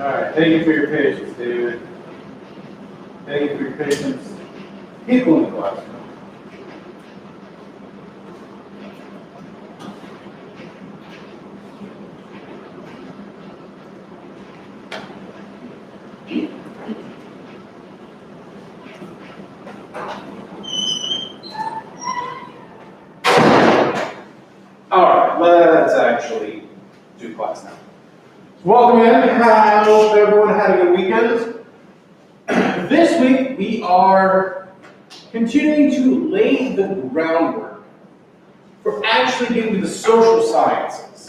Alright, thank you for your patience, David. Thank you for your patience. People in the classroom. Alright, let's actually do class now. Welcome in. I hope everyone had a good weekend. This week we are continuing to lay the groundwork for actually getting to the social sciences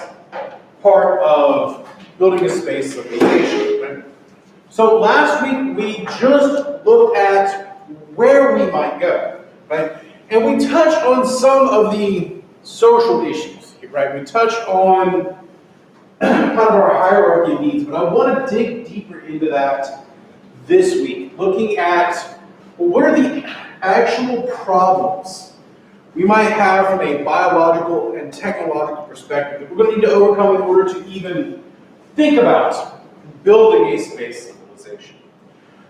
part of building a space civilization. Right? So last week we just looked at where we might go, right? And we touched on some of the social issues, right? We touched on kind of our hierarchy of needs, but I want to dig deeper into that this week, looking at what are the actual problems we might have from a biological and technological perspective that we're going to need to overcome in order to even think about building a space civilization.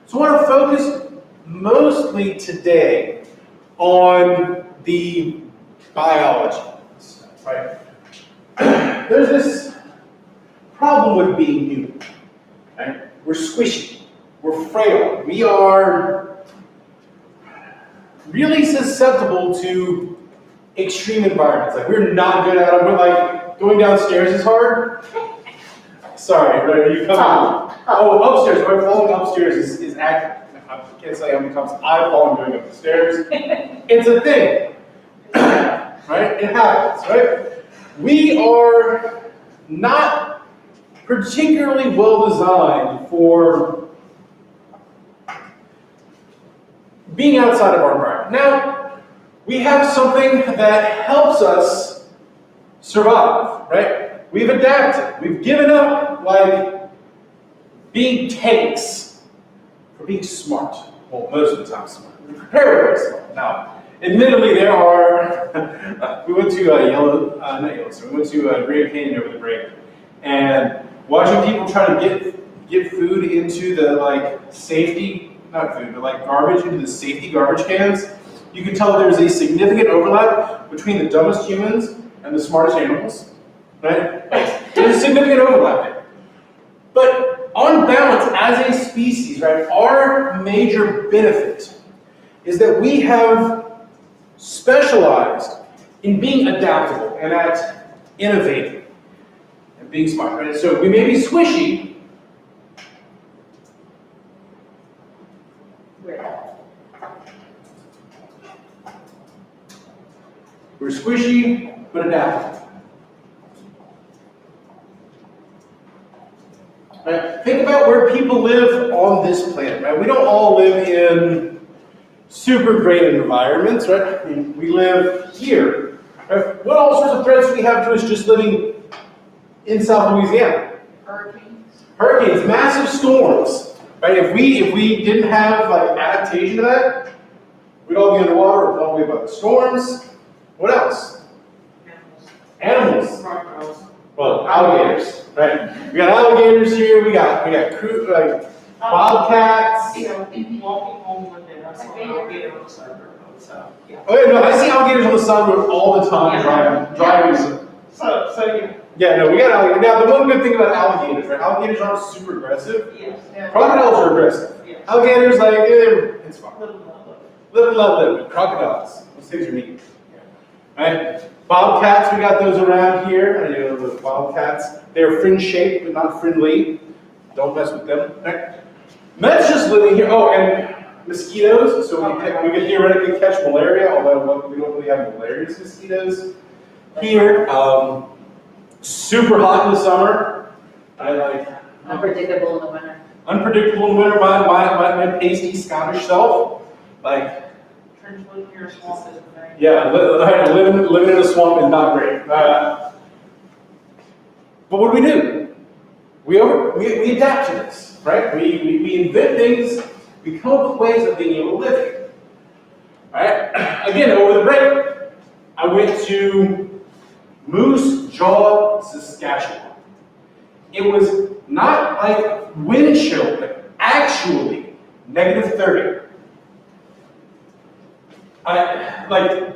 So I want to focus mostly today on the biology, right? There's this problem with being human, right? We're squishy, we're frail, we are really susceptible to extreme environments. Like, we're not good at them. We're like, going downstairs is hard. Sorry, right? Are you coming? Oh, upstairs. Right? Falling upstairs is accurate. I can't say how many times I've fallen going up the stairs. It's a thing, right? It happens, right? We are not particularly well designed for being outside of our environment. Now, we have something that helps us survive, right? We've adapted. We've given up, like, being tanks for being smart. Well, most of the time smart. We prepare for smart. Now, admittedly, there are, we went to we went to Grand Canyon over the break, and watching people try to get food into the, like, safety, not food, but like garbage into the safety garbage cans, you can tell there's a significant overlap between the dumbest humans and the smartest animals, right? There's a significant overlap there. But on balance, as a species, right, our major benefit is that we have specialized in being adaptable and at innovating and being smart, right? So we may be squishy. We're squishy, but adaptable. Right? Think about where people live on this planet, right? We don't all live in super great environments, right? I mean, we live here. Right? What all sorts of threats do we have to us just living in South Louisiana? Hurricanes, massive storms. Right? If we didn't have, like, adaptation to that, we'd all be underwater, we'd all be about the storms. What else? Animals. Crocodiles. Well, alligators, right? We got alligators here. We got bobcats. Walking home with them. I saw an alligator on the side of the road. So, yeah. Oh yeah, no, I see alligators on the side of the road all the time driving. So Yeah, no, we got alligators. Now, the one good thing about alligators, right? Alligators aren't super aggressive. yes. Crocodiles are aggressive. Yes. Alligators, like, it's fine. Live. Live and let live. Crocodiles, those things are neat. Right? Bobcats, we got those around here. You know, those bobcats. They're fin-shaped, but not friendly. Don't mess with them. Right? Mets just living here. Oh, and mosquitoes. So we could theoretically catch malaria, although we don't really have malarious mosquitoes here. Super hot in the summer. Unpredictable in the winter. Unpredictable in the winter. My pasty Scottish self, like. Living near a swamp isn't very good. Yeah, living in a swamp is not great. But what do? We adapt to this, right? We invent things, we come up with ways of being able to live here. Right? Again, over the break, I went to Moose Jaw, Saskatchewan. It was Not like wind chill, but actually -30.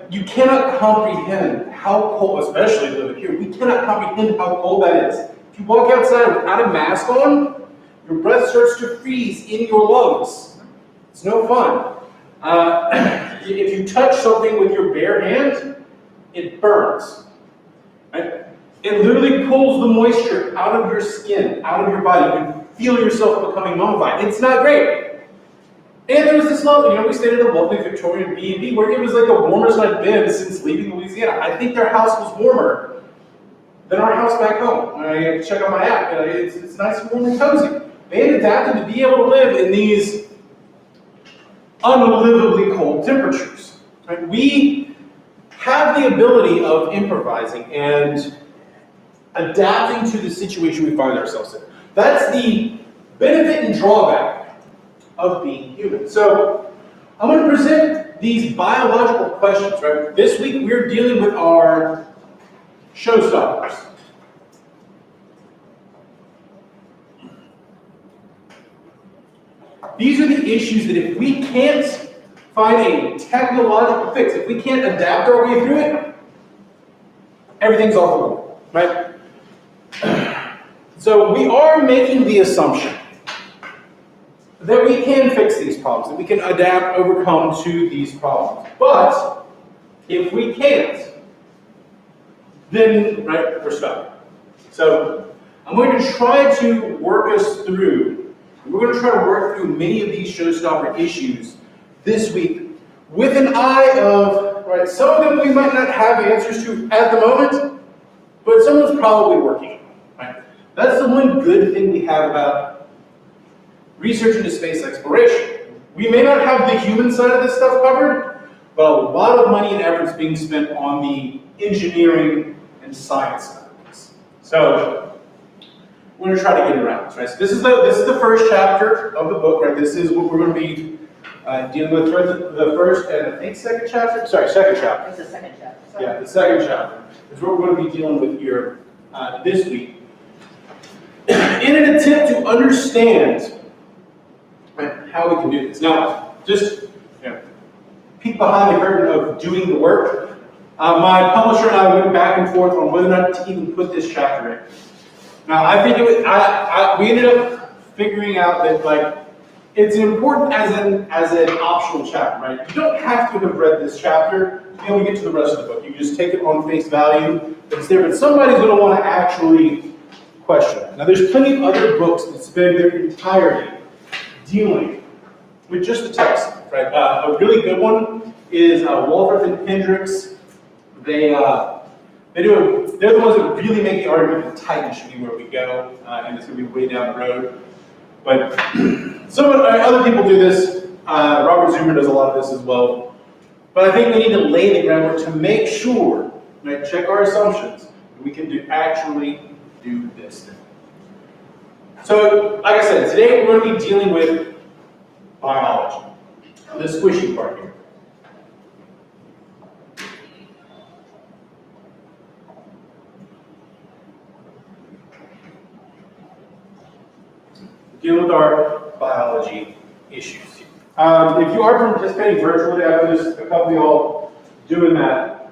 You cannot comprehend how cold, especially living here, we cannot comprehend how cold that is. If you walk outside without a mask on, your breath starts to freeze in your lungs. It's no fun. If you touch something with your bare hand, it burns. Right? It literally pulls the moisture out of your skin, out of your body. You can feel yourself becoming mummified. It's not great. And there was this lovely, we stayed at a lovely Victorian B&B where it was like the warmest I've been since leaving Louisiana. I think their house was warmer than our house back home. I check on my app, it's nice and warm and cozy. They had adapted to be able to live in these unlivably cold temperatures. Right? We have the ability of improvising and adapting to the situation we find ourselves in. That's the benefit and drawback of being human. So I'm going to present these biological questions. Right? This week we're dealing with our showstoppers. These are the issues that if we can't find a technological fix, if we can't adapt our way through it, everything's off the wall, right? So we are making the assumption that we can fix these problems, that we can adapt, overcome to these problems. But if we can't, then we're stuck. So I'm going to try to work us through, we're going to try to work through many of these showstopper issues this week with an eye of, some of them we might not have answers to at the moment, but someone's probably working on them, right? That's the one good thing we have about research into space exploration. We may not have the human side of this stuff covered, but a lot of money and effort is being spent on the engineering and science side of this. So we're going to try to get around this, right? So this is the first chapter of the book, right? This is what we're going to be dealing with for the first and I think second chapter. Sorry, second chapter. It's the second chapter. Sorry. Yeah, the second chapter is what we're going to be dealing with here this week. In an attempt to understand how we can do this. Now, just peek behind the curtain of doing the work. My publisher and I went back and forth on whether or not to even put this chapter in. Now, I think we ended up figuring out that it's important as an optional chapter, right? You don't have to have read this chapter to be able to get to the rest of the book. You just take it on face value. It's there, but somebody's going to want to actually question it. Now, there's plenty of other books that spend their entirety dealing with just the text, right? A really good one is Walrath and Hendricks. They're the ones that really make the argument that Titan should be where we go, and it's going to be way down the road. But some other people do this. Robert Zoomer does a lot of this as well. But I think we need to lay the groundwork to make sure, check our assumptions, that we can actually do this thing. So, like I said, today we're going to be dealing with biology, the squishy part here. Dealing with our biology issues. If you are participating virtually, I know there's a couple of y'all doing that.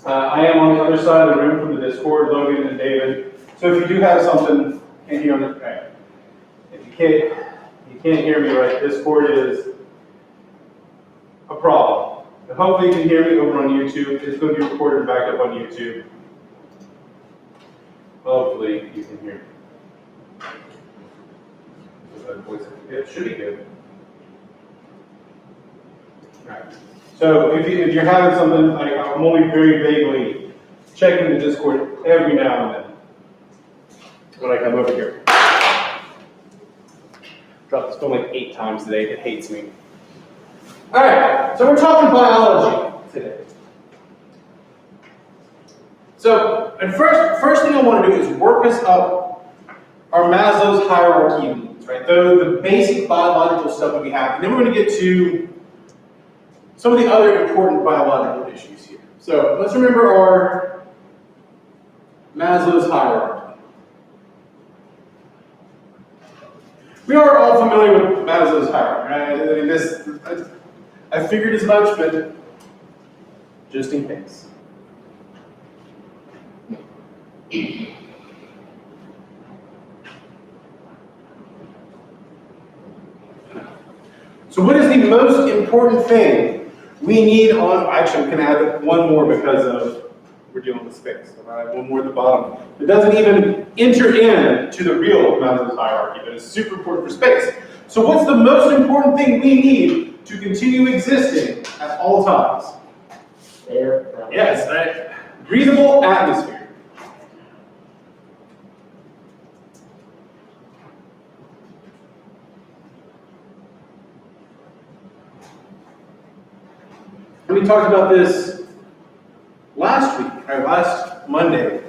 I am on the other side of the room from the Discord, Logan and David. So if you do have something, and you understand, if you can't hear me right, Discord is a problem. And hopefully you can hear me over on YouTube. It's going to be recorded back up on YouTube. Hopefully you can hear me. It should be good. All right. So if you're having something, I'm only very vaguely checking the Discord every now and then when I come over here. Dropped this phone like 8 times today. It hates me. All right. So we're talking biology today. So, and first thing I want to do is work us up our Maslow's hierarchy of needs, right? The basic biological stuff that we have. And then we're going to get to some of the other important biological issues here. So let's remember our Maslow's hierarchy. We are all familiar with Maslow's hierarchy, right? I mean, I figured as much, but just in case. So what is the most important thing we need on, actually we can add one more because of, we're dealing with space. So I have one more at the bottom. It doesn't even enter into the real Maslow's hierarchy, but it's super important for space. So what's the most important thing we need to continue existing at all times? Air. Yes, right. Breathable atmosphere. And we talked about this last week, or last Monday,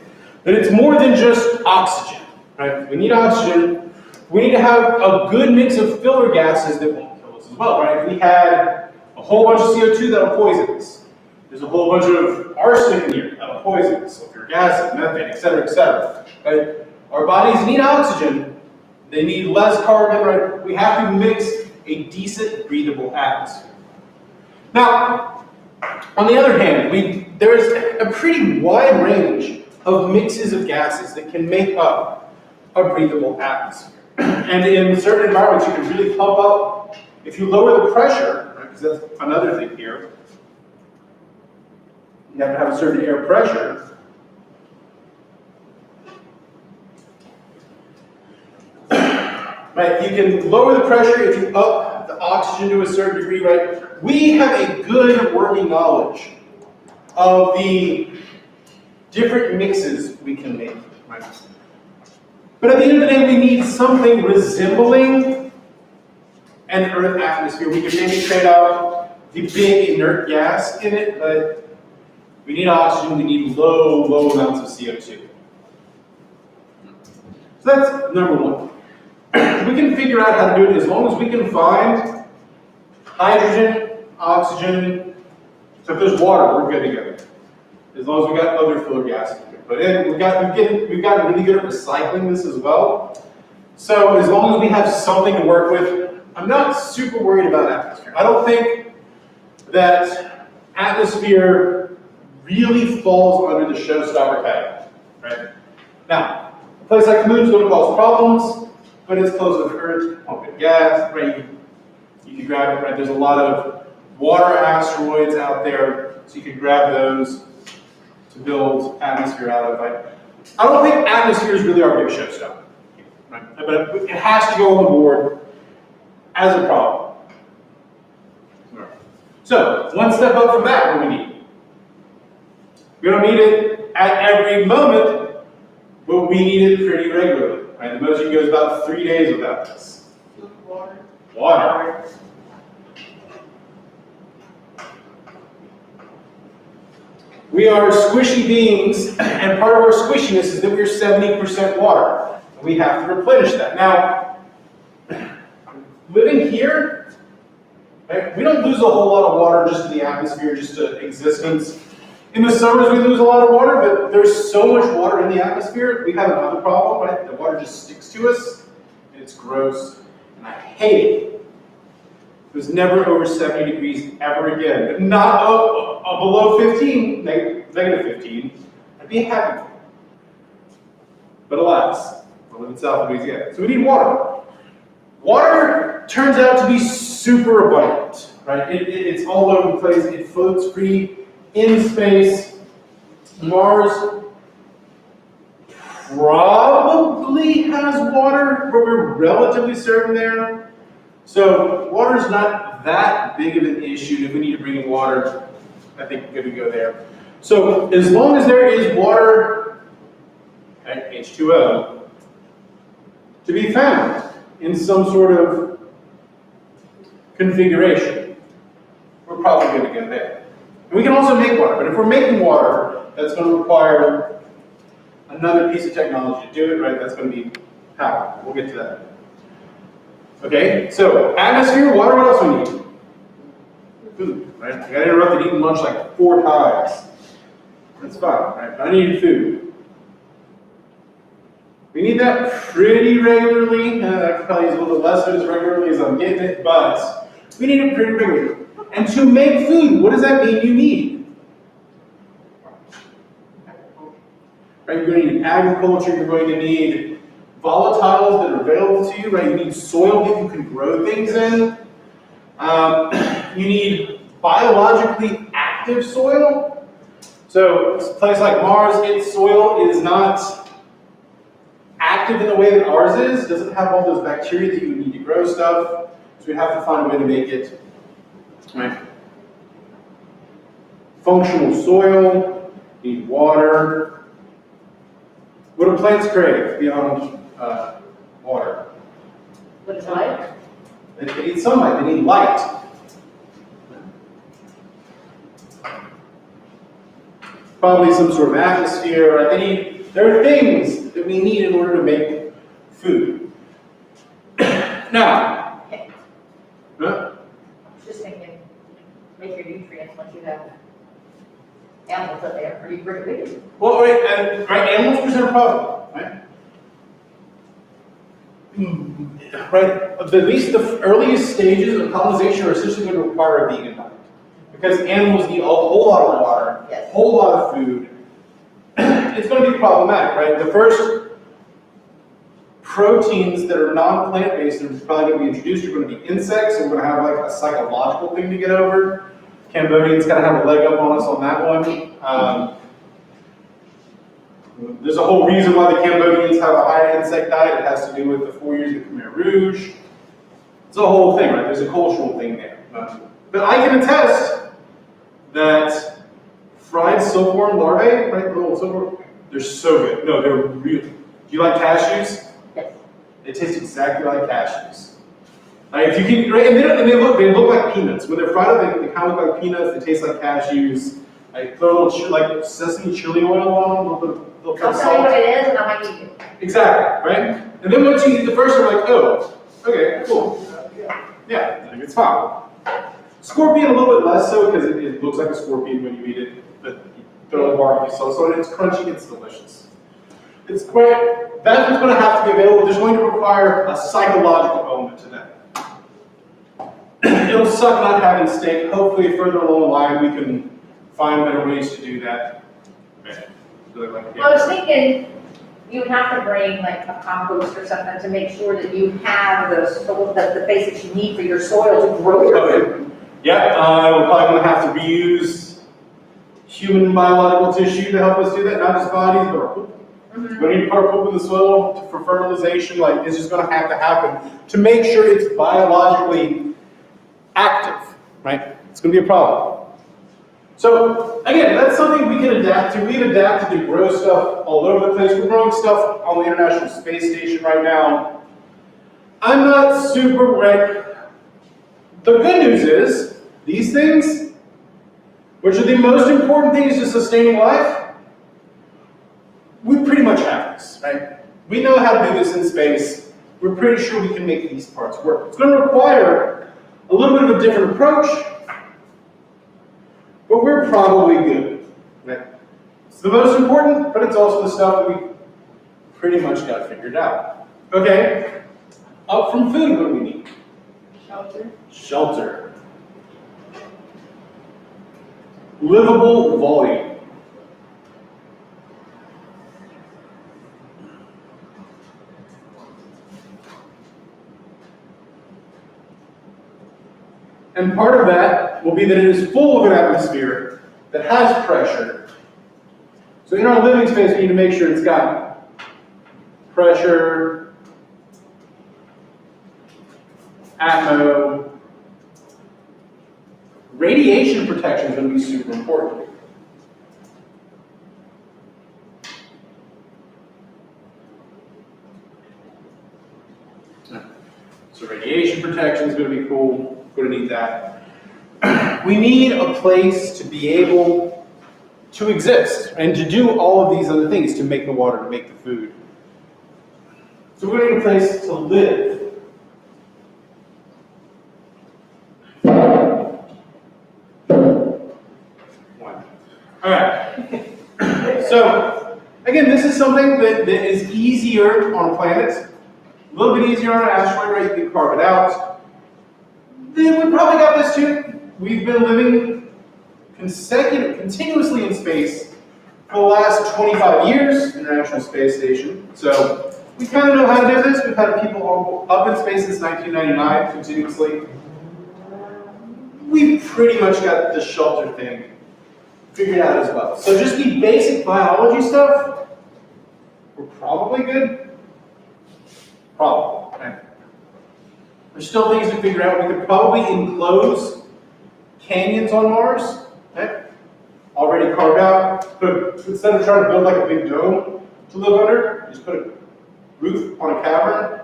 that it's more than just oxygen, right? We need oxygen. We need to have a good mix of filler gases that won't kill us as well, right? If we had a whole bunch of CO2, that'll poison us. There's a whole bunch of arsenic in here, that'll poison us. Sulfuric acid, methane, etc., right? Our bodies need oxygen. They need less carbon, right? We have to mix a decent, breathable atmosphere. Now, on the other hand, there's a pretty wide range of mixes of gases that can make up a breathable atmosphere. And in certain environments, you can really pump up. If you lower the pressure, right, because that's another thing here, you have to have a certain air pressure. Right, you can lower the pressure if you up the oxygen to a certain degree, right? We have a good working knowledge of the different mixes we can make, right? But at the end of the day, we need something resembling an Earth atmosphere. We can maybe trade out the big inert gas in it, but we need oxygen, we need low amounts of CO2. So that's number one. We can figure out how to do it as long as we can find hydrogen, oxygen. So if there's water, we're good to go. As long as we got other filler gases we can put in. We've gotten really good at recycling this as well. So as long as we have something to work with, I'm not super worried about atmosphere. I don't think that atmosphere really falls under the showstopper category, right? Now, a place like the moon is going to cause problems, but it's close to Earth, pumping gas, right? You can grab it, right? There's a lot of water asteroids out there, so you can grab those to build atmosphere out of. Right? I don't think atmosphere is really our big showstopper, right? But it has to go on the board as a problem. So, one step up from that, what do we need? We don't need it at every moment, but we need it pretty regularly. Right? The most you can go is about 3 days without this. Water. Water. We are squishy beings, and part of our squishiness is that we're 70% water. We have to replenish that. Now, living here, right, we don't lose a whole lot of water just to the atmosphere, just to existence. In the summers, we lose a lot of water, but there's so much water in the atmosphere, we have another problem, right? The water just sticks to us, and it's gross, and I hate it. It was never over 70 degrees ever again, but not below 15, negative 15, I'd be happy for it. But alas, I live in South Louisiana, so we need water. Water turns out to be super abundant, right? It's all over the place, it floats free in space. Mars probably has water, but we're relatively certain there. So water's not that big of an issue. If we need to bring in water, I think we're good to go there. So as long as there is water, okay, H2O, to be found in some sort of configuration, we're probably good to go there. And we can also make water, but if we're making water, that's going to require another piece of technology to do it, right? That's going to be power. We'll get to that. Okay, so atmosphere, water, what else we need? Food, right? I got interrupted eating lunch like 4 times. That's fine, right? I needed food. We need that pretty regularly. I can probably use a little bit less of it as regularly as I'm getting it, but we need it pretty regularly. And to make food, what does that mean you need? Right, you're going to need agriculture, you're going to need volatiles that are available to you, right? You need soil that you can grow things in. You need biologically active soil. So a place like Mars, its soil is not active in the way that ours is. It doesn't have all those bacteria that you would need to grow stuff. So we have to find a way to make it, right? Functional soil, you need water. What do plants crave beyond water? What is light? They need sunlight, they need light. Probably some sort of atmosphere, right? There are things that we need in order to make food. Now, huh? Just thinking, make your nutrients once you have animals up there, or you bring it with you. Well, right, animals present a problem, right? Right, at least the earliest stages of colonization are essentially going to require a vegan diet. Because animals need a whole lot of water, Yes. a whole lot of food. It's going to be problematic, right? The first proteins that are non-plant-based that are probably going to be introduced are going to be insects, and we're going to have like a psychological thing to get over. Cambodians kind of have a leg up on us on that one. There's a whole reason why the Cambodians have a high insect diet. It has to do with the 4 years of the Khmer Rouge. It's a whole thing, right? There's a cultural thing there. But I can attest that fried silkworm larvae, right? The little silkworm, they're so good. No, they're real. Do you like cashews? Yes. They taste exactly like cashews. Like if you can, right? And they look like peanuts. When they're fried up, they kind of look like peanuts. They taste like cashews. Like throw a little like sesame chili oil on them, a little bit I'll of tell you what salt. it is, and I might eat it. Exactly, right? And then once you eat the first one, you're like, oh, okay, cool. Yeah, like it's fine. Scorpion a little bit less so because it looks like a scorpion when you eat it, but you throw a barbecue sauce on it, it's crunchy, it's delicious. It's great. That's what's going to have to be available. There's going to require a psychological element to that. It'll suck not having steak. Hopefully further along the line we can find better ways to do that. Well, I was thinking you would have to bring like a compost or something to make sure that you have the basics you need for your soil to grow your food. Yeah, we're probably going to have to reuse human biological tissue to help us do that, not just bodies, but our poop. Mm-hmm. We need to put our poop in the soil for fertilization. Like, it's just going to happen to make sure it's biologically active, right? It's going to be a problem. So, again, that's something we can adapt to. We've adapted to grow stuff all over the place. We're growing stuff on the International Space Station right now. I'm not super right. The good news is, these things, which are the most important things to sustaining life, we pretty much have this, right? We know how to do this in space. We're pretty sure we can make these parts work. It's going to require a little bit of a different approach, but we're probably good. Right? It's the most important, but it's also the stuff that we pretty much got figured out. Okay, up from food, what do we need? Shelter. Shelter. Livable volume. And part of that will be that it is full of an atmosphere that has pressure. So in our living space, we need to make sure it's got pressure, atmo. Radiation protection is going to be super important. So radiation protection is going to be cool. We're going to need that. We need a place to be able to exist and to do all of these other things, to make the water, to make the food. So we're going to need a place to live. All right. So Again, this is something that is easier on a planet, a little bit easier on an asteroid, right? You can carve it out. Then we probably got this too. We've been living continuously in space for the last 25 years, International Space Station. So we kind of know how to do this. We've had people up in space since 1999 continuously. We've pretty much got the shelter thing figured out as well. So just the basic biology stuff, we're probably good. Probably. Right? There's still things to figure out. We could probably enclose canyons on Mars. Okay? Already carved out. But instead of trying to build like a big dome to live under, just put a roof on a cavern,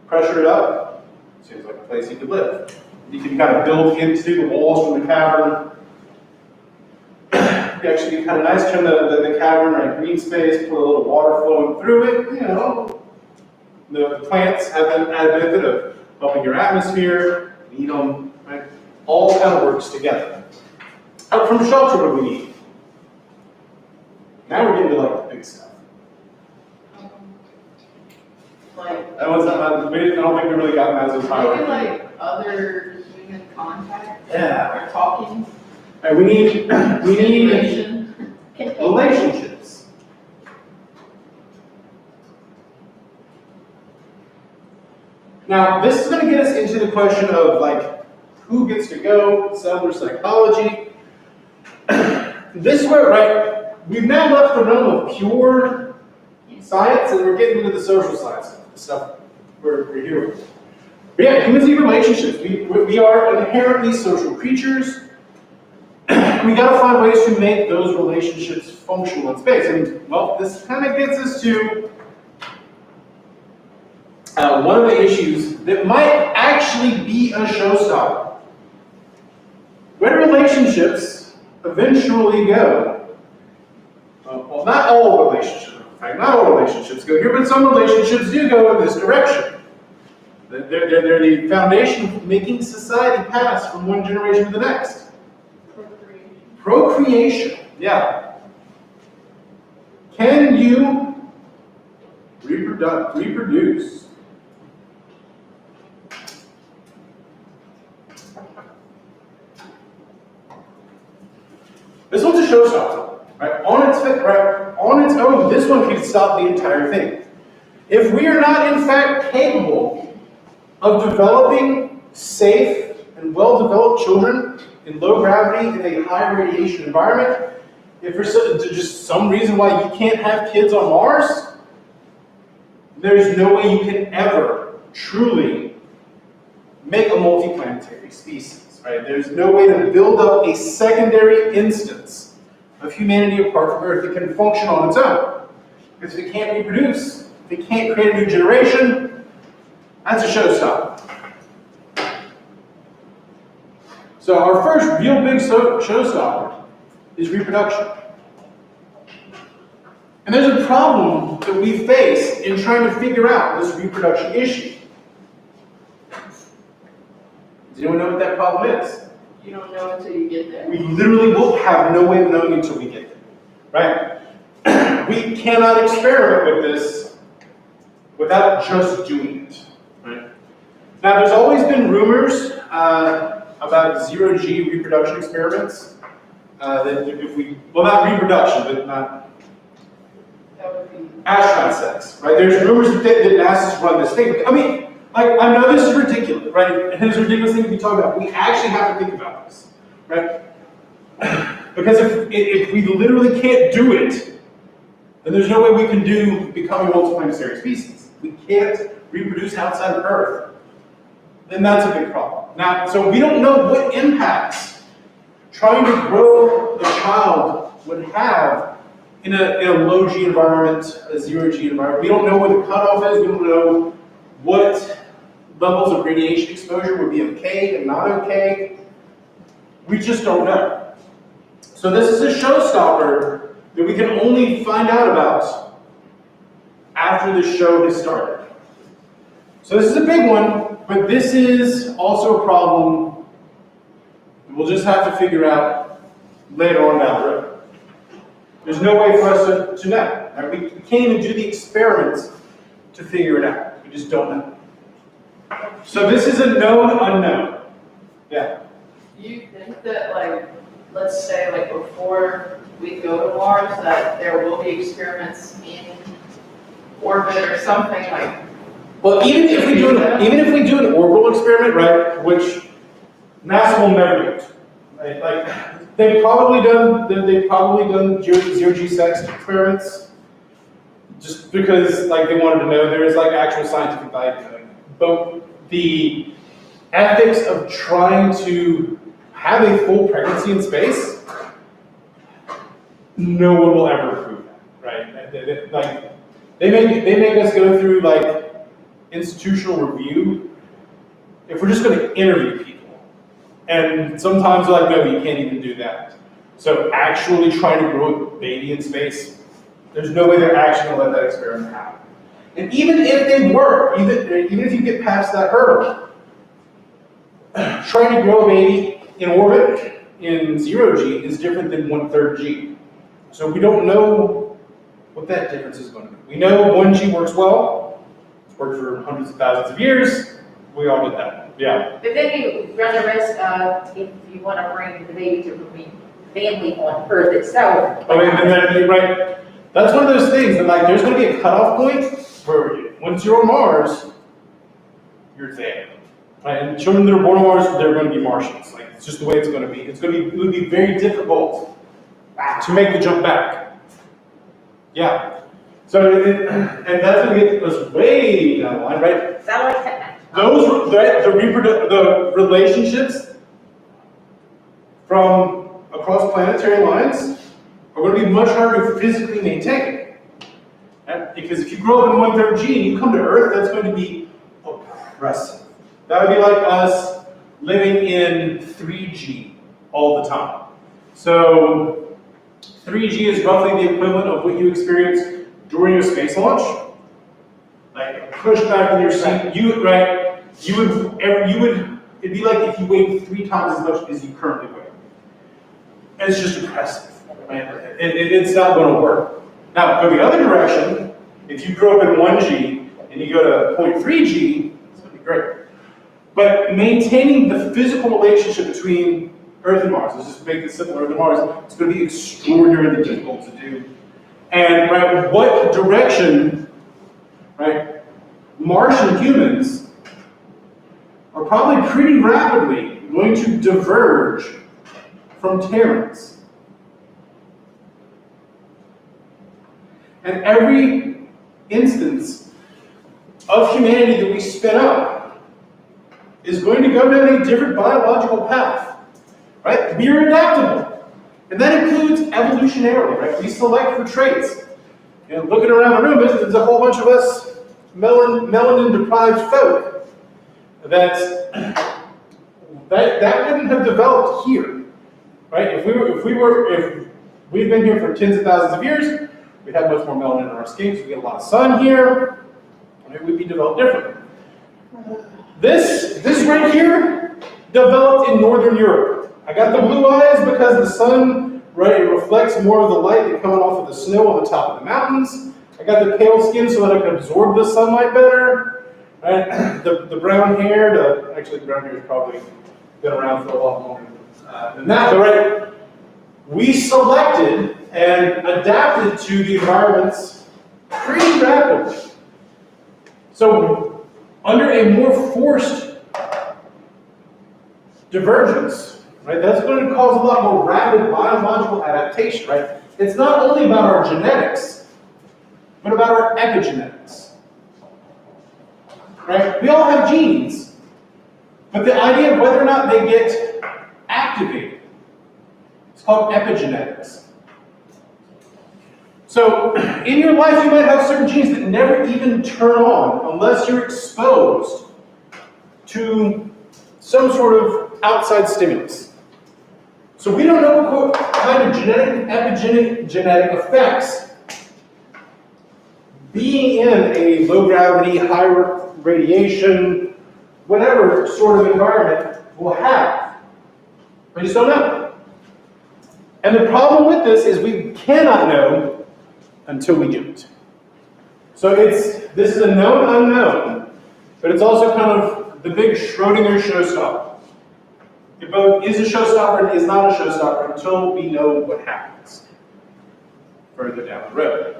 pressure it up. Seems like a place you could live. You can kind of build into the walls from the cavern. It'd actually be kind of nice, turn the cavern like green space, put a little water flowing through it. You know, the plants have an added benefit of helping your atmosphere, eat them, right? All kind of works together. Out from shelter, what do we need? Now we're getting to like the big stuff. Like, That was not, I don't think we really got that as a priority. maybe like other human contact? Yeah. Or talking? Right, we need Communication? relationships. Now, this is going to get us into the question of like who gets to go, cellular psychology. This is where, right, we've now left the realm of pure science and we're getting into the social science stuff we're here with. But yeah, humans need relationships. We are inherently social creatures. We got to find ways to make those relationships functional in space. And well, this kind of gets us to one of the issues that might actually be a showstopper. Where do relationships eventually go? Well, not all relationships. In fact, not all relationships go here, but some relationships do go in this direction. They're the foundation of making society pass from one generation to the next. Procreation, yeah. Can you reproduce? This one's a showstopper, right? On its own, this one could stop the entire thing. If we are not, in fact, capable of developing safe and well-developed children in low gravity in a high radiation environment, if for just some reason why you can't have kids on Mars, there's no way you can ever truly make a multiplanetary species, right? There's no way to build up a secondary instance of humanity apart from Earth that can function on its own. Because if it can't reproduce, if it can't create a new generation, that's a showstopper. So our first real big showstopper is reproduction. And there's a problem that we face in trying to figure out this reproduction issue. Does anyone know what that problem is? You don't know until you get there. We literally will have no way of knowing until we get there, right? We cannot experiment with this without just doing it, right? Now, there's always been rumors about zero-G reproduction experiments. That if we, well, not reproduction, but not That would be. astronaut sex, right? There's rumors that NASA's run this thing. I mean, like, I know this is ridiculous, right? And it's a ridiculous thing to be talking about. We actually have to think about this, right? Because if we literally can't do it, then there's no way we can become a multiplanetary species. We can't reproduce outside of Earth. Then that's a big problem. Now, so we don't know what impacts trying to grow a child would have in a low G environment, a zero G environment. We don't know what the cutoff is. We don't know what levels of radiation exposure would be okay and not okay. We just don't know. So this is a showstopper that we can only find out about after the show has started. So this is a big one, but this is also a problem that we'll just have to figure out later on down the road. There's no way for us to know. Right? We can't even do the experiments to figure it out. We just don't know. So this is a known unknown. Yeah. Do you think that, like, let's say, like, before we go to Mars, that there will be experiments in orbit or something like? Well, even if we do an orbital experiment, right, which NASA will never do, right? Like they've probably done zero G sex experiments, just because like they wanted to know there is like actual scientific value to it. But the ethics of trying to have a full pregnancy in space, no one will ever approve that, right? Like they make us go through like institutional review if we're just going to interview people, and sometimes they're like, no, you can't even do that. So actually trying to grow a baby in space, there's no way they're actually going to let that experiment happen. And even if they were, even if you get past that hurdle, trying to grow a baby in orbit in 0G is different than 1/3 G. So we don't know what that difference is going to be. We know 1G works well. It's worked for hundreds of thousands of years. We all did that. Yeah. But then you run the risk of, if you want to bring the baby to the family on Earth itself. I mean, and then, right, that's one of those things that like there's going to be a cutoff point for once you're on Mars, you're there. Right? And children that are born on Mars, they're going to be Martians. Like it's just the way it's going to be. It would be very difficult to make the jump back. Yeah. So, and that's going to get us way down the line, right? Satellite technology. The relationships from across planetary lines are going to be much harder to physically maintain. Right? Because if you grow up in 1/3 G and you come to Earth, that's going to be oppressive. That would be like us living in 3G all the time. So 3G is roughly the equivalent of what you experience during a space launch. Like push back in your seat, it'd be like if you weighed 3 times as much as you currently weigh. And it's just oppressive. Right? It's not going to work. Now, go the other direction. If you grow up in 1G and you go to 0.3G, it's going to be great. But maintaining the physical relationship between Earth and Mars, let's just make it simple, Earth and Mars, it's going to be extraordinarily difficult to do. And right, what direction, right, Martian humans are probably pretty rapidly going to diverge from Terrans. And every instance of humanity that we spin up is going to go down a different biological path, right? We are adaptable. And that includes evolutionarily, right? We select for traits. You know, looking around the room, there's a whole bunch of us melanin-deprived folk that wouldn't have developed here, right? If we've been here for tens of thousands of years, we'd have much more melanin in our skin, so we get a lot of sun here, and we'd be developed differently. This right here developed in Northern Europe. I got the blue eyes because the sun, right, it reflects more of the light that's coming off of the snow on the top of the mountains. I got the pale skin so that I can absorb the sunlight better. Right? The brown hair, actually the brown hair has probably been around for a lot longer than that, but right, we selected and adapted to the environments pretty rapidly. So under a more forced divergence, right, that's going to cause a lot more rapid biological adaptation, right? It's not only about our genetics, but about our epigenetics. Right? We all have genes, but the idea of whether or not they get activated, it's called epigenetics. So, in your life, you might have certain genes that never even turn on unless you're exposed to some sort of outside stimulus. So we don't know what kind of epigenetic effects being in a low gravity, high radiation, whatever sort of environment will have. We just don't know. And the problem with this is we cannot know until we do it. So this is a known unknown, but it's also kind of the big Schrodinger showstopper. It both is a showstopper and is not a showstopper until we know what happens further down the road.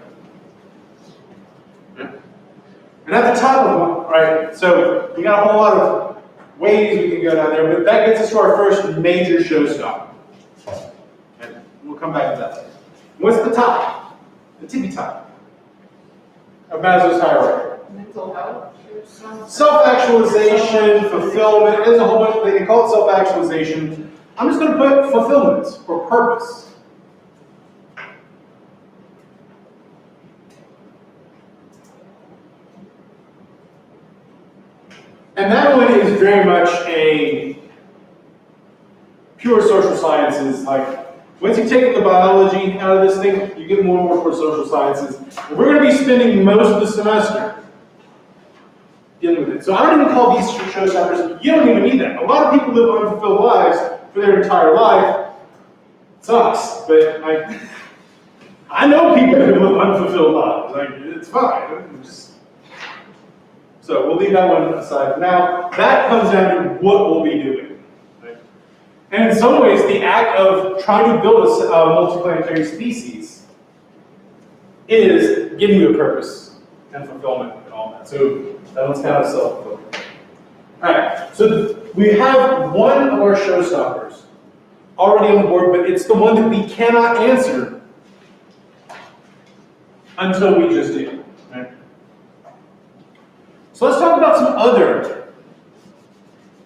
And at the top of it, right, so we got a whole lot of ways we can go down there, but that gets us to our first major showstopper. And we'll come back to that. What's the top? The tippy top of Maslow's hierarchy. Mental health. Self-actualization, fulfillment, there's a whole bunch, they call it self-actualization. I'm just going to put fulfillment or purpose. And that one is very much a pure social sciences. Like, once you've taken the biology out of this thing, you get more and more for social sciences. And we're going to be spending most of the semester dealing with it. So I don't even call these showstoppers. You don't even need that. A lot of people live unfulfilled lives for their entire life. It sucks, but I know people who live unfulfilled lives. Like, it's fine. So we'll leave that one aside. Now, that comes down to what we'll be doing. Right? And in some ways, the act of trying to build a multiplanetary species is giving you a purpose and fulfillment and all that. So that one's kind of self-fulfilling. All right, so we have one of our showstoppers already on the board, but it's the one that we cannot answer until we just do. Right? So let's talk about some other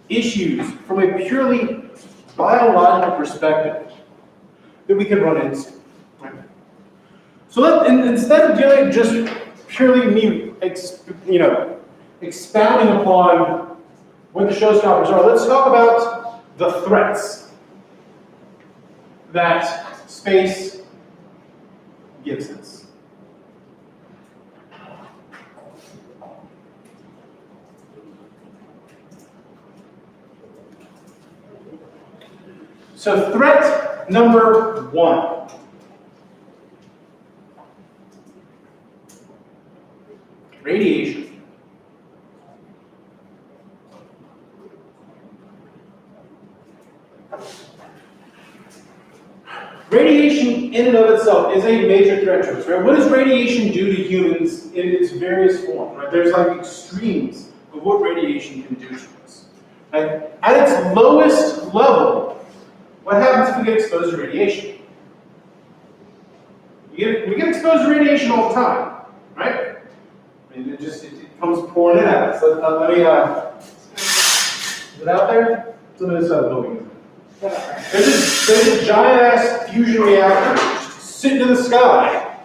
issues from a purely biological perspective that we can run into. Right? So instead of doing just purely me, expounding upon what the showstoppers are, let's talk about the threats that space gives us. So threat number one. Radiation. Radiation in and of itself is a major threat to us, right? What does radiation do to humans in its various forms, right? There's like extremes of what radiation can do to us. Right? At its lowest level, what happens if we get exposed to radiation? We get exposed to radiation all the time, right? I mean, it comes pouring in at us. Let me, is it out there? It's on this side of the building. There's a giant ass fusion reactor sitting in the sky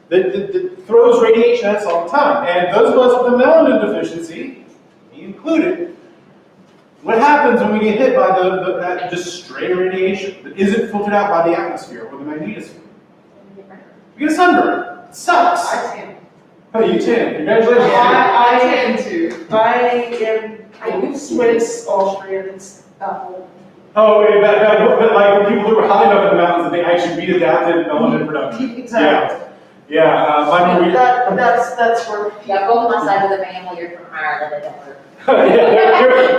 that throws radiation at us all the time. And those of us with a melanin deficiency, me included, what happens when we get hit by that just stray radiation that isn't filtered out by the atmosphere or the magnetosphere? We get a sunburn. It sucks. I tan. Oh, you tan. Congratulations. I tan too. I am Swiss, Austrian, and Oh, wait, but like people who were high enough in the mountains that they actually beat adapted melanin production. exactly. Yeah. That's where. Yeah, both my side of the family are from Ireland, it don't work.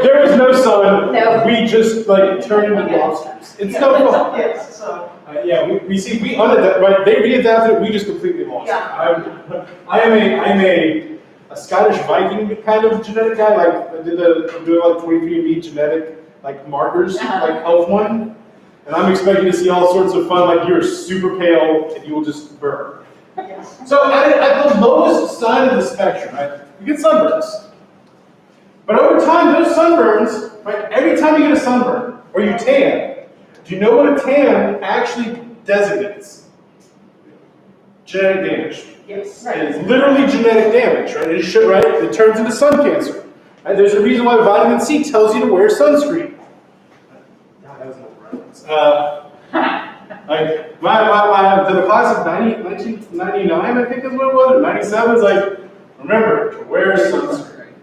there was no sun. No. We just like turned into lobsters. It's no fun. Yes, so. We unadapted, right? They readapted it. We just completely lost. Yeah. I am a Scottish Viking kind of genetic guy. Like I did like 23andMe genetic like markers, like health one, and I'm expecting to see all sorts of fun. Like you're super pale and you will just burn. Yes. So at the lowest side of the spectrum, right, you get sunburns. But over time, those sunburns, right, every time you get a sunburn, or you tan, do you know what a tan actually designates? Genetic damage. Yes. It's literally genetic damage, right? It turns into sun cancer. Right? There's a reason why vitamin C tells you to wear sunscreen. God, that was no reference. To the class of 1999, I think is what it was, or 97, is like, remember to wear sunscreen.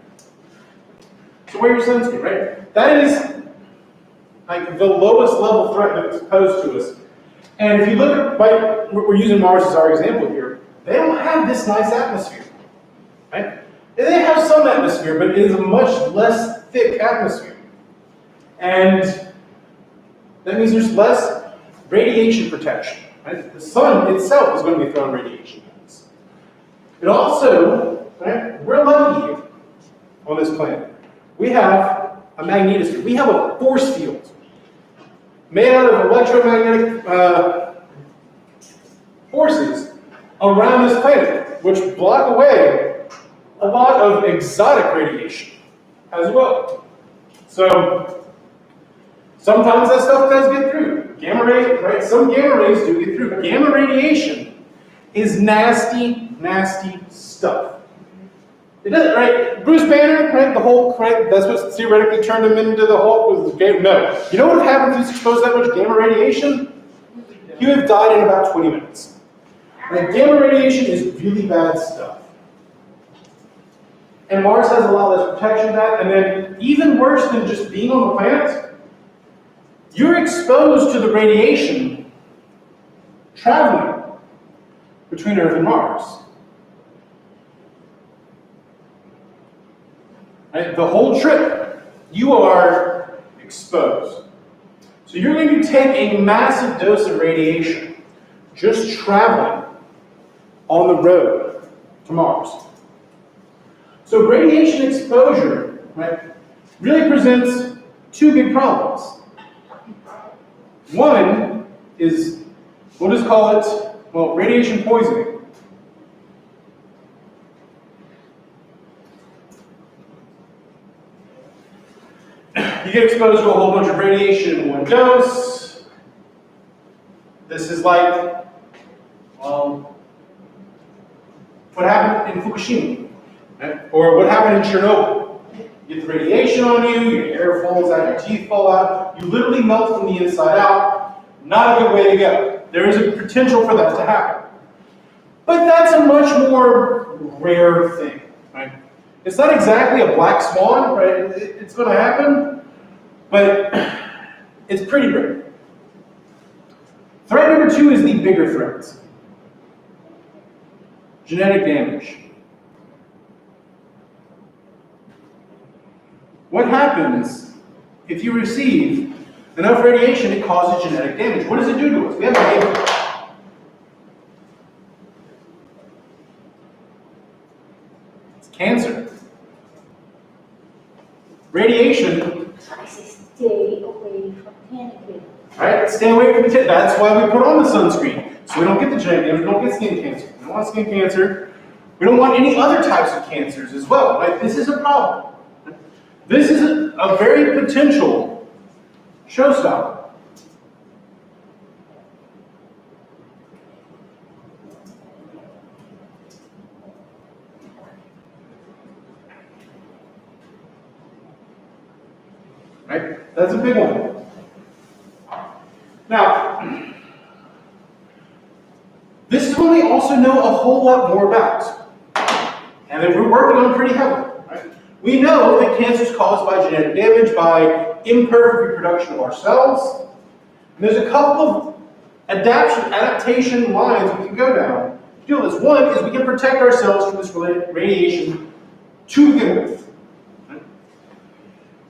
So wear your sunscreen, right? That is like the lowest level threat that's posed to us. And if you look at, like, we're using Mars as our example here, they don't have this nice atmosphere, right? They have some atmosphere, but it is a much less thick atmosphere. And that means there's less radiation protection, right? The sun itself is going to be throwing radiation at us. It also, right, we're lucky here on this planet. We have a magnetosphere. We have a force field made out of electromagnetic forces around this planet, which block away a lot of exotic radiation as well. So sometimes that stuff does get through. Gamma rays, right? Some gamma rays do get through. Gamma radiation is nasty, nasty stuff. It does, right? Bruce Banner, right? The Hulk, right? That's what theoretically turned him into the Hulk. Was the no. You know what would happen if he was exposed to that much gamma radiation? He would have died in about 20 minutes. Right? Gamma radiation is really bad stuff. And Mars has a lot less protection than that. And then, even worse than just being on the planet, you're exposed to the radiation traveling between Earth and Mars. Right? The whole trip, you are exposed. So you're going to take a massive dose of radiation just traveling on the road to Mars. So radiation exposure, right, really presents two big problems. One is, we'll just call it, well, radiation poisoning. You get exposed to a whole bunch of radiation in one dose. This is like, what happened in Fukushima, right? Or what happened in Chernobyl. You get the radiation on you, your hair falls out, your teeth fall out, you literally melt from the inside out. Not a good way to go. There is a potential for that to happen. But that's a much more rare thing, right? It's not exactly a black swan, right? It's going to happen, but it's pretty rare. Threat number two is the bigger threat. Genetic damage. What happens if you receive enough radiation, it causes genetic damage? What does it do to us? We have a name. It's cancer. Radiation. I say stay away from tan. Right? Stay away from the tan. That's why we put on the sunscreen. So we don't get the genetic damage, we don't get skin cancer. We don't want skin cancer. We don't want any other types of cancers as well. Right? This is a problem. This is a very potential showstopper. Right? That's a big one. Now, this is one we also know a whole lot more about, and that we're working on pretty heavily. Right? We know that cancer is caused by genetic damage, by imperfect reproduction of our cells. And there's a couple of adaptation lines we can go down to deal with this. One is we can protect ourselves from this radiation to begin with. Right?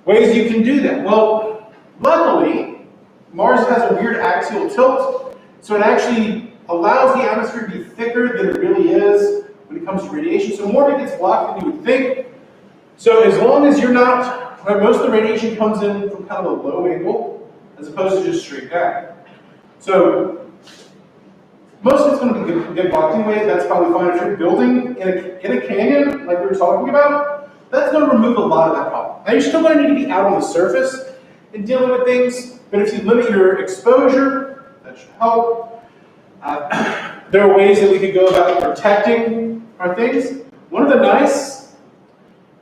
Ways you can do that. Well, luckily, Mars has a weird axial tilt, so it actually allows the atmosphere to be thicker than it really is when it comes to radiation. So more of it gets blocked than you would think. So as long as you're not, right, most of the radiation comes in from kind of a low angle, as opposed to just straight down. So most of it's going to get blocked anyway. That's probably fine. If you're building in a canyon, like we were talking about, that's going to remove a lot of that problem. Now you're still going to need to be out on the surface and dealing with things, but if you limit your exposure, that should help. There are ways that we could go about protecting our things. One of the nice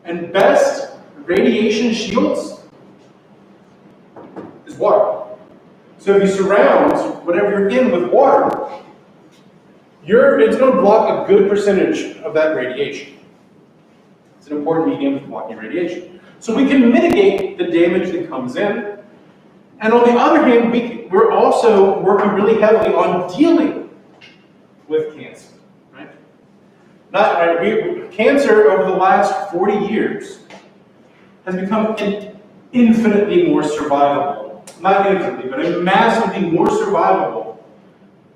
and best radiation shields is water. So if you surround whatever you're in with water, it's going to block a good percentage of that radiation. It's an important medium for blocking radiation. So we can mitigate the damage that comes in, And on the other hand, we're also working really heavily on dealing with cancer, right? Cancer over the last 40 years has become an infinitely more survivable, not infinitely, but a massively more survivable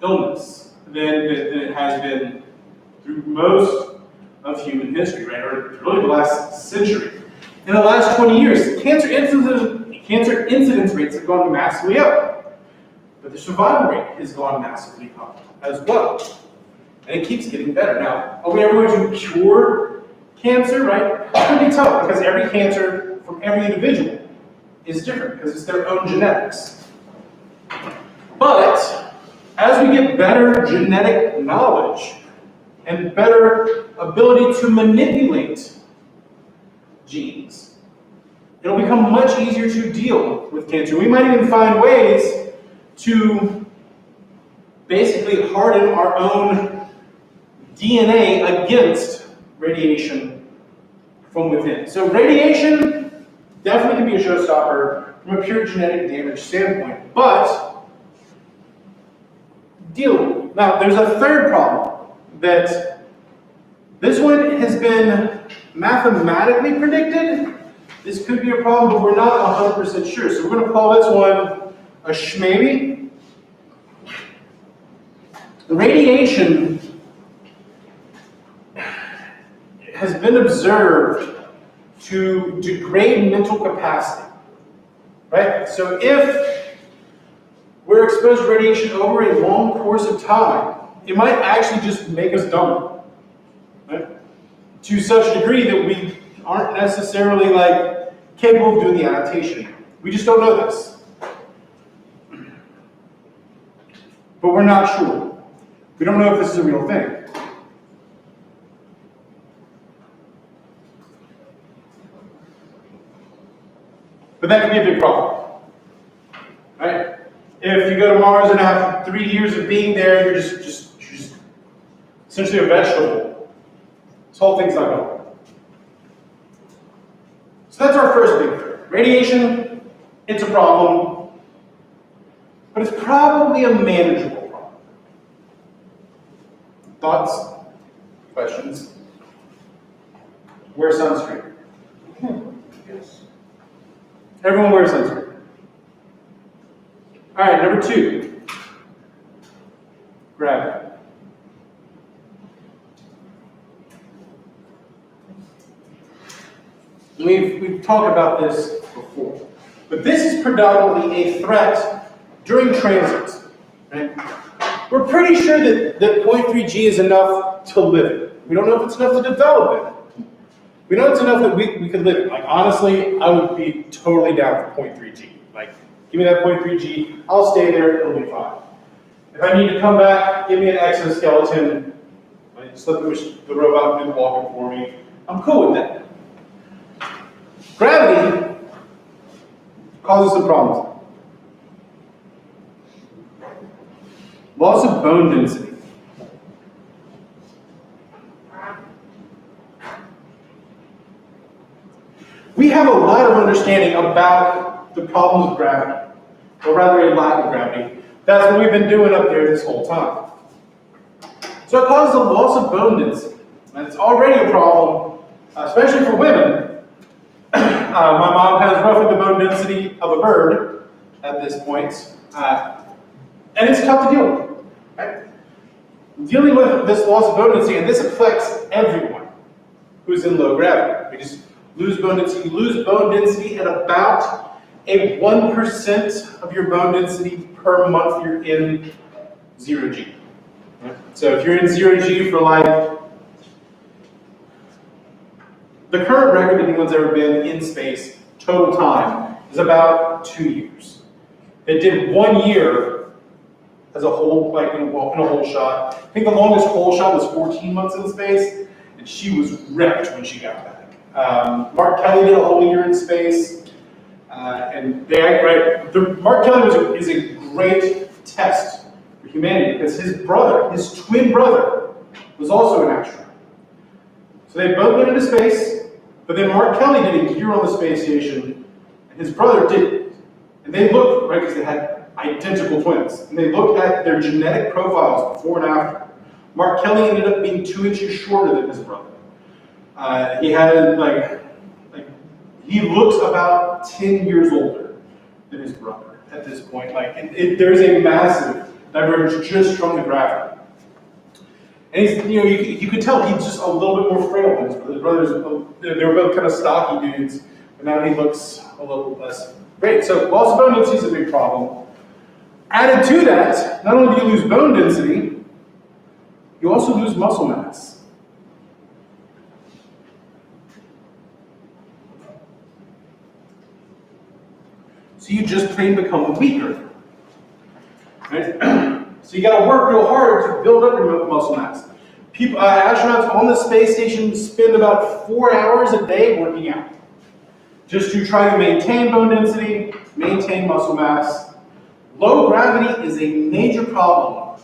illness than it has been through most of human history, right? Or really the last century. In the last 20 years, cancer incidence rates have gone massively up, but the survival rate has gone massively up as well. And it keeps getting better. Now, are we ever going to cure cancer, right? It's going to be tough because every cancer from every individual is different because it's their own genetics. But as we get better genetic knowledge and better ability to manipulate genes, it'll become much easier to deal with cancer. We might even find ways to basically harden our own DNA against radiation from within. So radiation definitely can be a showstopper from a pure genetic damage standpoint, but deal. Now, there's a third problem that this one has been mathematically predicted. This could be a problem, but we're not 100% sure. So we're going to call this one a shmaybe. The radiation has been observed to degrade mental capacity, right? So if we're exposed to radiation over a long course of time, it might actually just make us dumber, right? To such a degree that we aren't necessarily capable of doing the adaptation. We just don't know this. But we're not sure. We don't know if this is a real thing. But that could be a big problem, right? If you go to Mars and after 3 years of being there, you're just essentially a vegetable. This whole thing's not going. So that's our first big threat. Radiation, it's a problem, but it's probably a manageable problem. Thoughts? Questions? Wear sunscreen. Yes. Everyone wears sunscreen. All right, number 2, gravity. We've talked about this before, but this is predominantly a threat during transits. Right? We're pretty sure that 0.3 G is enough to live it. We don't know if it's enough to develop it. We know it's enough that we could live it. Honestly, I would be totally down for 0.3 G. Give me that 0.3 G, I'll stay there, it'll be fine. If I need to come back, give me an exoskeleton, just let the robot do the walking for me. I'm cool with that. Gravity causes some problems. Loss of bone density. We have a lot of understanding about the problems of gravity, or rather a lack of gravity. That's what we've been doing up there this whole time. So it causes a loss of bone density. And it's already a problem, especially for women. My mom has roughly the bone density of a bird at this point. And it's tough to deal with. Right? Dealing with this loss of bone density, and this affects everyone who's in low gravity. We just lose bone density. You lose bone density at about a 1% of your bone density per month you're in 0G. Right? So if you're in 0G for the current record anyone's ever been in space, total time, is about 2 years. They did 1 year as a whole, in a whole shot. I think the longest whole shot was 14 months in space, and she was wrecked when she got back. Mark Kelly did a whole year in space, and Mark Kelly is a great test for humanity because his twin brother, was also an astronaut. So they both went into space, but then Mark Kelly did a year on the space station, and his brother didn't. And they looked, right, because they had identical twins, and they looked at their genetic profiles before and after. Mark Kelly ended up being 2 inches shorter than his brother. He had he looks about 10 years older than his brother at this point. There's a massive divergence just from the gravity. And he's, you could tell he's just a little bit more frail than his brother. His brothers, they were both kind of stocky dudes, but now he looks a little less great. So loss of bone density is a big problem. Added to that, not only do you lose bone density, you also lose muscle mass. So you just plain become weaker. Right? So you got to work real hard to build up your muscle mass. People, astronauts on the space station spend about 4 hours a day working out, just to try to maintain bone density, maintain muscle mass. Low gravity is a major problem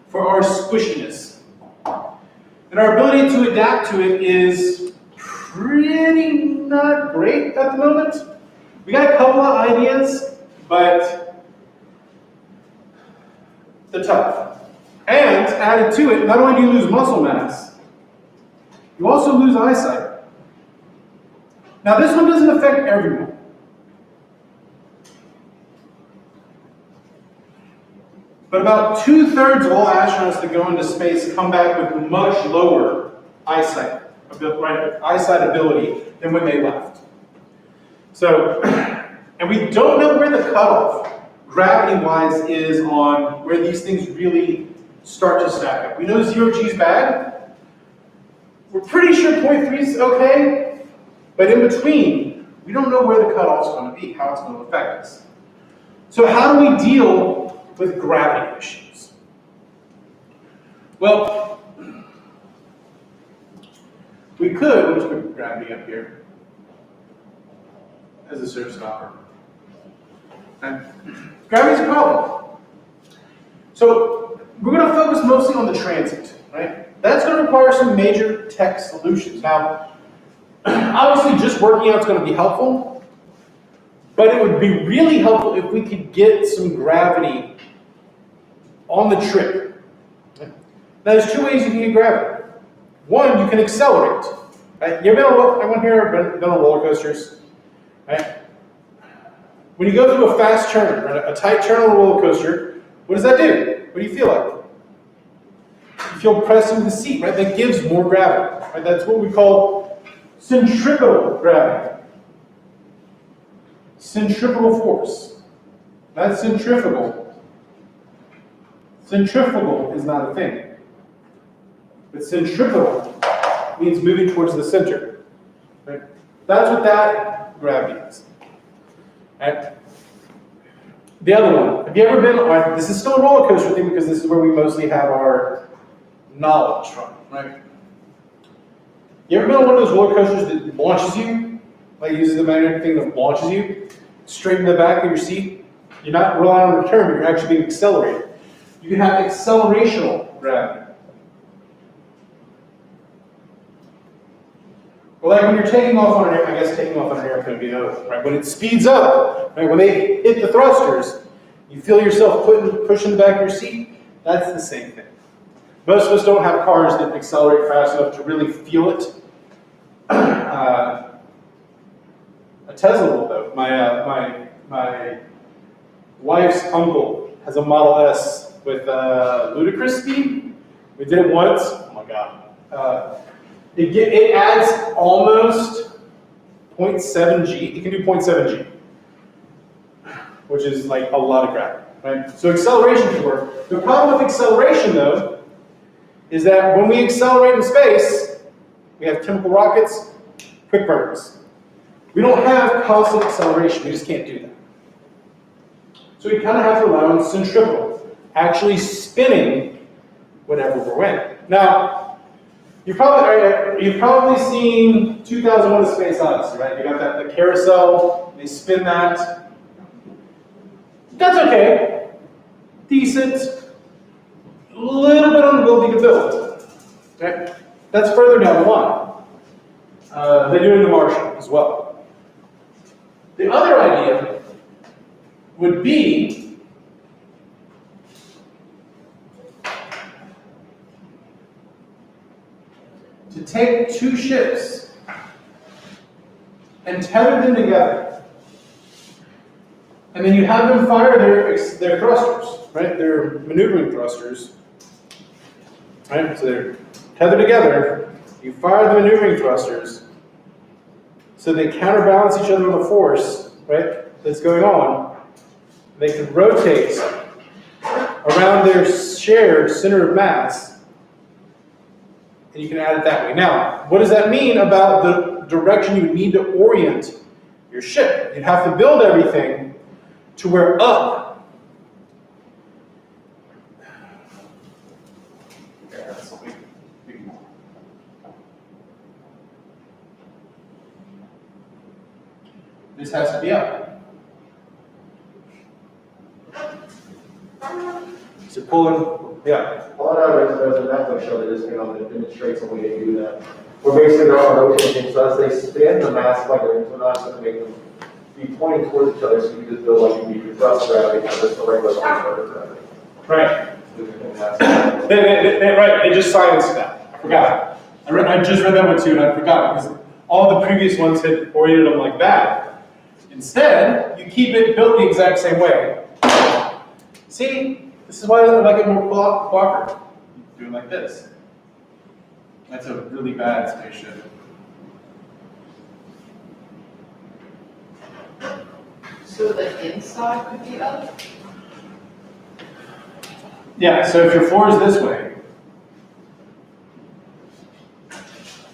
for our squishiness. And our ability to adapt to it is pretty not great at the moment. We got a couple of ideas, but they're tough. And added to it, not only do you lose muscle mass, you also lose eyesight. Now this one doesn't affect everyone. But about 2/3 of all astronauts that go into space come back with much lower eyesight ability than when they left. So, and we don't know where the cutoff, gravity-wise, is on where these things really start to stack up. We know 0G is bad. We're pretty sure 0.3 is okay, but in between, we don't know where the cutoff is going to be, how it's going to affect us. So how do we deal with gravity issues? Well, we could, let's put gravity up here as a surf stopper. And gravity's a problem. So we're going to focus mostly on the transit, right? That's going to require some major tech solutions. Now, obviously just working out is going to be helpful, but it would be really helpful if we could get some gravity on the trip. Now, there's 2 ways you can get gravity. One, you can accelerate. Right? You ever been anyone here been on roller coasters? Right? When you go through a fast turn, right, a tight turn on a roller coaster, what does that do? What do you feel like? You feel pressed into the seat, right? That gives more gravity. Right? That's what we call centripetal gravity. Centripetal force. Not centrifugal. Centrifugal is not a thing. But centripetal means moving towards the center. Right? That's what that gravity is. Right? The other one, have you ever been on, this is still a roller coaster thing because this is where we mostly have our knowledge from, right? You ever been on one of those roller coasters that launches you, like uses the magnetic thing that launches you straight in the back of your seat? You're not relying on return, but you're actually being accelerated. You can have accelerational gravity. Well, like when you're taking off on an airplane would be the other one, right? When it speeds up, right? When they hit the thrusters, you feel yourself pushing the back of your seat. That's the same thing. Most of us don't have cars that accelerate fast enough to really feel it. A Tesla will, though. My wife's uncle has a Model S with ludicrous speed. We did it once. Oh my God. It adds almost 0.7 G. It can do 0.7 G, which is like a lot of gravity, right? So acceleration can work. The problem with acceleration, though, is that when we accelerate in space, we have chemical rockets, quick burns. We don't have constant acceleration. We just can't do that. So we kind of have to rely on centripetal, actually spinning whatever we're in. Now, you've probably seen 2001: A Space Odyssey, right? You got the carousel, they spin that. That's okay. Decent. A little bit unwieldy to build. Okay? That's further down the line. They do it in The Martian as well. The other idea would be to take two ships and tether them together. And then you have them fire their thrusters, right? Their maneuvering thrusters. Right? So they're tethered together. You fire the maneuvering thrusters so they counterbalance each other with the force, right, that's going on. They can rotate around their shared center of mass, and you can add it that way. Now, what does that mean about the direction you need to orient your ship? You'd have to build everything to where up. This has to be up. So pulling, yeah. A lot of there's a Netflix show that just came out that demonstrates a way to do that. Where basically they're all rotating, so as they spin, the mass like they're not going to make them be pointing towards each other, so you just build like you thrust gravity, so that's the regular gravity. Right. They just silenced that. I forgot. I just read that one too, and I forgot because all the previous ones had oriented them like that. Instead, you keep it built the exact same way. See, this is why I like it more cooperative. Do it like this. That's a really bad spaceship. So the inside could be up? Yeah, so if your floor is this way,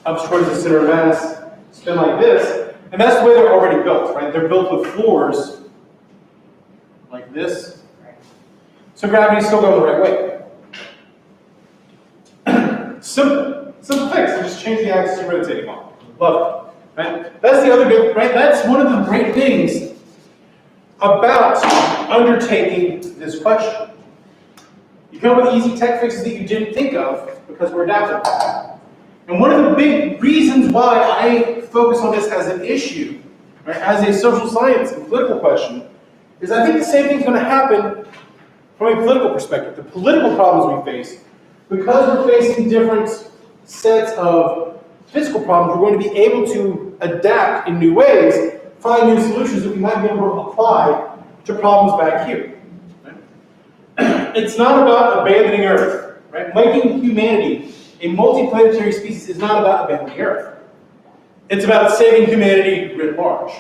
up towards the center of mass, spin like this, and that's the way they're already built, right? They're built with floors like this. So gravity's still going the right way. Simple fix. You just change the axis you're rotating on. Love it. Right? That's the other good, right? That's one of the great things about undertaking this question. You come up with easy tech fixes that you didn't think of because we're adaptable. And one of the big reasons why I focus on this as an issue, right, as a social science and political question, is I think the same thing's going to happen from a political perspective. The political problems we face, because we're facing different sets of physical problems, we're going to be able to adapt in new ways, find new solutions that we might be able to apply to problems back here. Right? It's not about abandoning Earth. Right? Making humanity a multiplanetary species is not about abandoning Earth. It's about saving humanity writ large.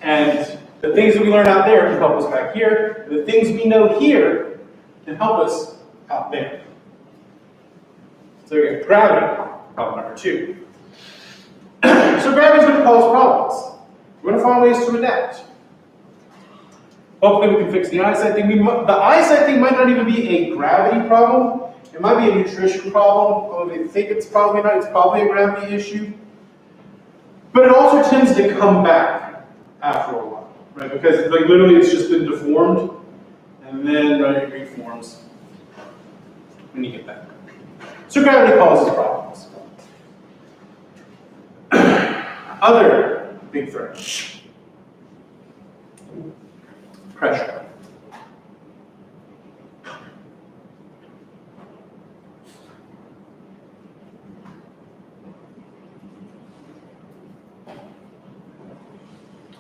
And the things that we learn out there can help us back here. The things we know here can help us out there. So we get gravity, problem number 2. So gravity's going to cause problems. We're going to find ways to adapt. Hopefully we can fix the eyesight thing. The eyesight thing might not even be a gravity problem. It might be a nutrition problem. I think it's probably not. It's probably a gravity issue. But it also tends to come back after a while, right? Because like literally it's just been deformed, and then it reforms when you get back. So gravity causes problems. Other big threat. Pressure.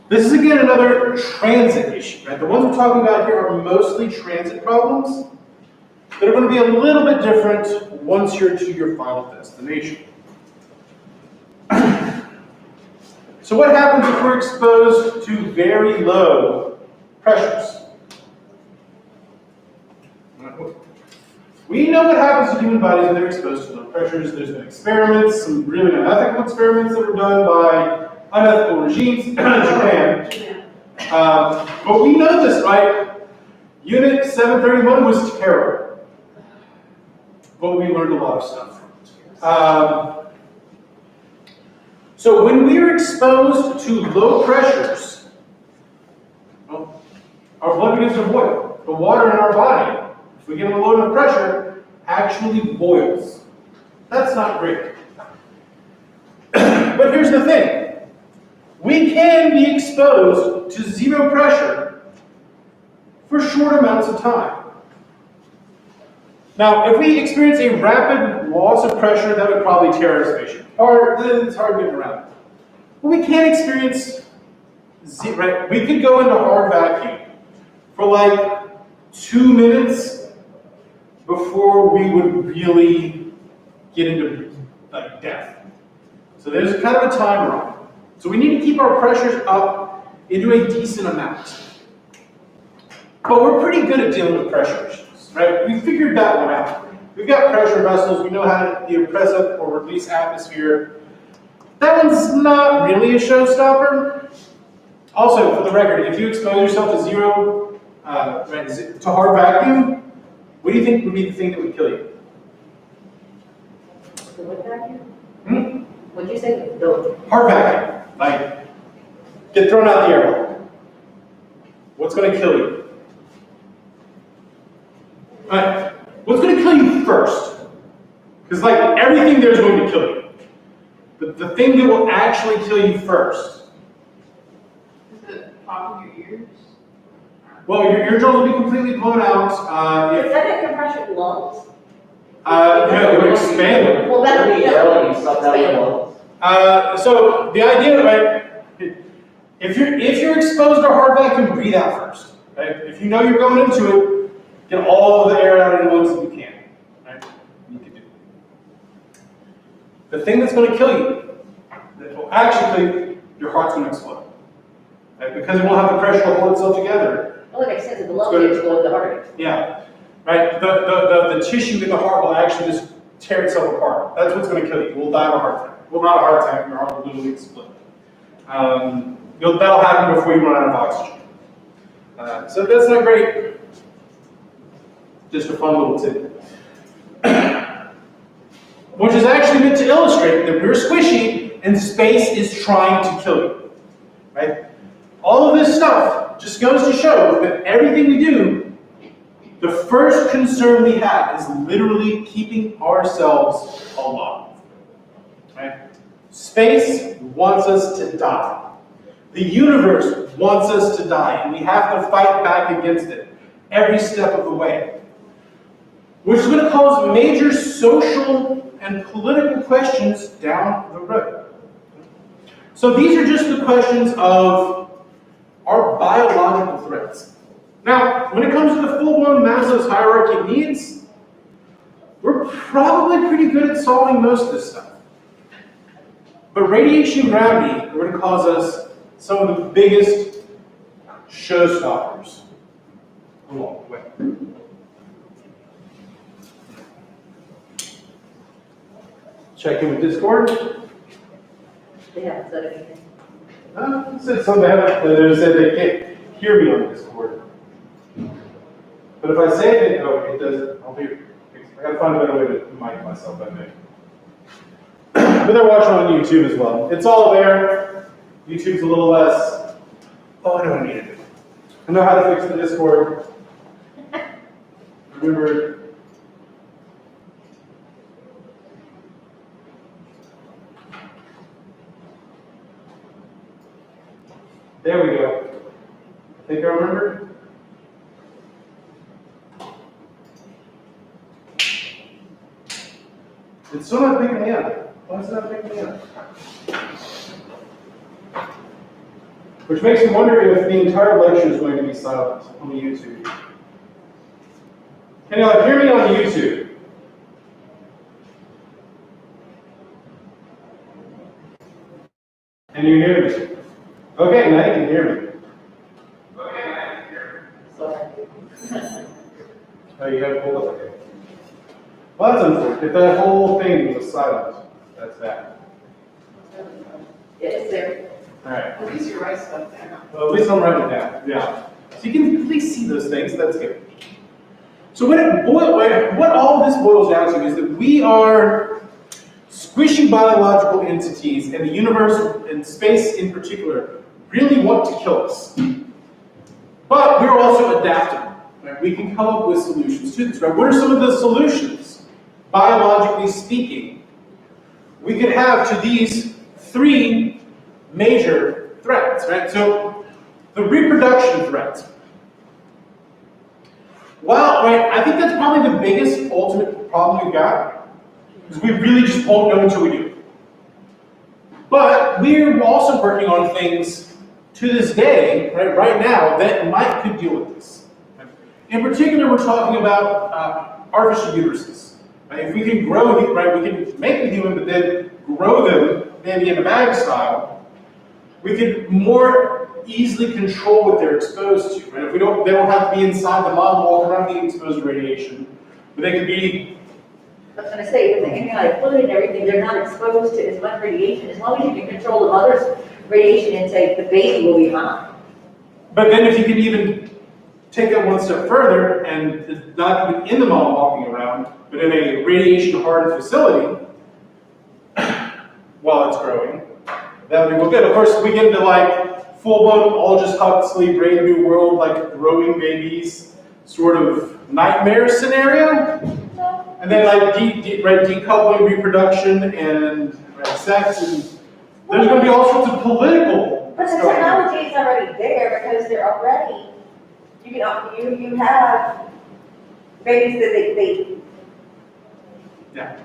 This is again another transit issue, right? The ones we're talking about here are mostly transit problems that are going to be a little bit different once you're to your final destination. So what happens if we're exposed to very low pressures? We know what happens to human bodies when they're exposed to low pressures. There's been experiments, some really unethical experiments that were done by unethical regimes in Japan. But we know this, right? Unit 731 was terrible. But we learned a lot of stuff from it. So when we are exposed to low pressures, well, our blood begins to boil. The water in our body, if we get a low enough pressure, actually boils. That's not great. But here's the thing. we can be exposed to zero pressure for short amounts of time. Now, if we experience a rapid loss of pressure, that would probably tear our spaceship. Or it's hard getting around. But we can't experience zero, right? We could go into hard vacuum for like 2 minutes before we would really get into like death. So there's kind of a timer on it. So we need to keep our pressures up into a decent amount. But we're pretty good at dealing with pressure issues, right? We figured that one out. We've got pressure vessels, we know how to either press up or release atmosphere. That one's not really a showstopper. Also, for the record, if you expose yourself to zero, to hard vacuum, what do you think would be the thing that would kill you? The what vacuum? Hmm? What'd you say? The Hard vacuum, like get thrown out the airlock. What's going to kill you? Alright, what's going to kill you first? Because like everything there's going to kill you. But the thing that will actually kill you first. Is it popping your ears? Well, your eardrums will be completely blown out. Does that make compression lungs? No, it would expand them. Well, that would be Yelling and stuff that way. So the idea, right? If you're exposed to hard vacuum, breathe out first. Right? If you know you're going into it, get all of the air out of your lungs that you can. Right? You can do it. The thing that's going to kill you, that will actually kill you, your heart's going to explode. Right? Because it won't have the pressure to hold itself together. Well, it makes sense. If the lungs explode, the heart explodes. Yeah. Right? The tissue in the heart will actually just tear itself apart. That's what's going to kill you. You will die of a heart attack. Well, not a heart attack, your heart will literally explode. That'll happen before you run out of oxygen. So that's not great. Just a fun little tip. Which is actually meant to illustrate that we're squishy and space is trying to kill you. Right? All of this stuff just goes to show that everything we do, the first concern we have is literally keeping ourselves alive. Right? Space wants us to die. The universe wants us to die, and we have to fight back against it every step of the way. Which is going to cause major social and political questions down the road. So these are just the questions of our biological threats. Now, when it comes to the full-blown Maslow's hierarchy of needs, we're probably pretty good at solving most of this stuff. But radiation and gravity are going to cause us some of the biggest showstoppers along the way. Check in with Discord. They haven't said anything. It said something they said they can't hear me on Discord. But if I say it, it doesn't. I gotta find a better way to mic myself, I think. But they're watching on YouTube as well. It's all there. YouTube's a little less. Oh, I know what I need to do. I know how to fix the Discord. Remember. There we go. I think I remember. It's still not picking me up. Why is it not picking me up? Which makes me wonder if the entire lecture is going to be silent on the YouTube. Can you hear me on YouTube? Can you hear me? Okay, now you can hear me. Okay, now you can hear me. Oh, you have pulled up, okay. Well, that's unfortunate. If that whole thing was silent, that's bad. Yeah, it's there. Alright. At least you write stuff down. Well, at least I'm writing it down. Yeah. So you can at least see those things. That's good. So what all of this boils down to is that we are squishy biological entities, and the universe and space in particular really want to kill us. But we're also adaptable. Right? We can come up with solutions to this. Right? What are some of the solutions, biologically speaking, we could have to these three major threats, right? So the reproduction threats. Well, right, I think that's probably the biggest ultimate problem we've got, because we really just won't know until we do. But we're also working on things to this day, right now, that could deal with this. In particular, we're talking about artificial uteruses. Right? If we can grow, right, we can make the human, but then grow them maybe in a bag style, we can more easily control what they're exposed to. Right? If they don't have to be inside the model, walk around being exposed to radiation, but they could be. I was gonna say, with anything like fluid and everything, they're not exposed to as much radiation. As long as you can control the mother's radiation intake, the baby will be fine. But then if you can even take that one step further, and it's not even in the model walking around, but in a radiation-hardened facility while it's growing, that would be good. Of course, we get into like full-blown Aldous Huxley, Brave New World, like growing babies, sort of nightmare scenario. And then like decoupling reproduction and sex, and there's going to be all sorts of political But the stuff. technology is already there because they're already, you have babies that they Yeah.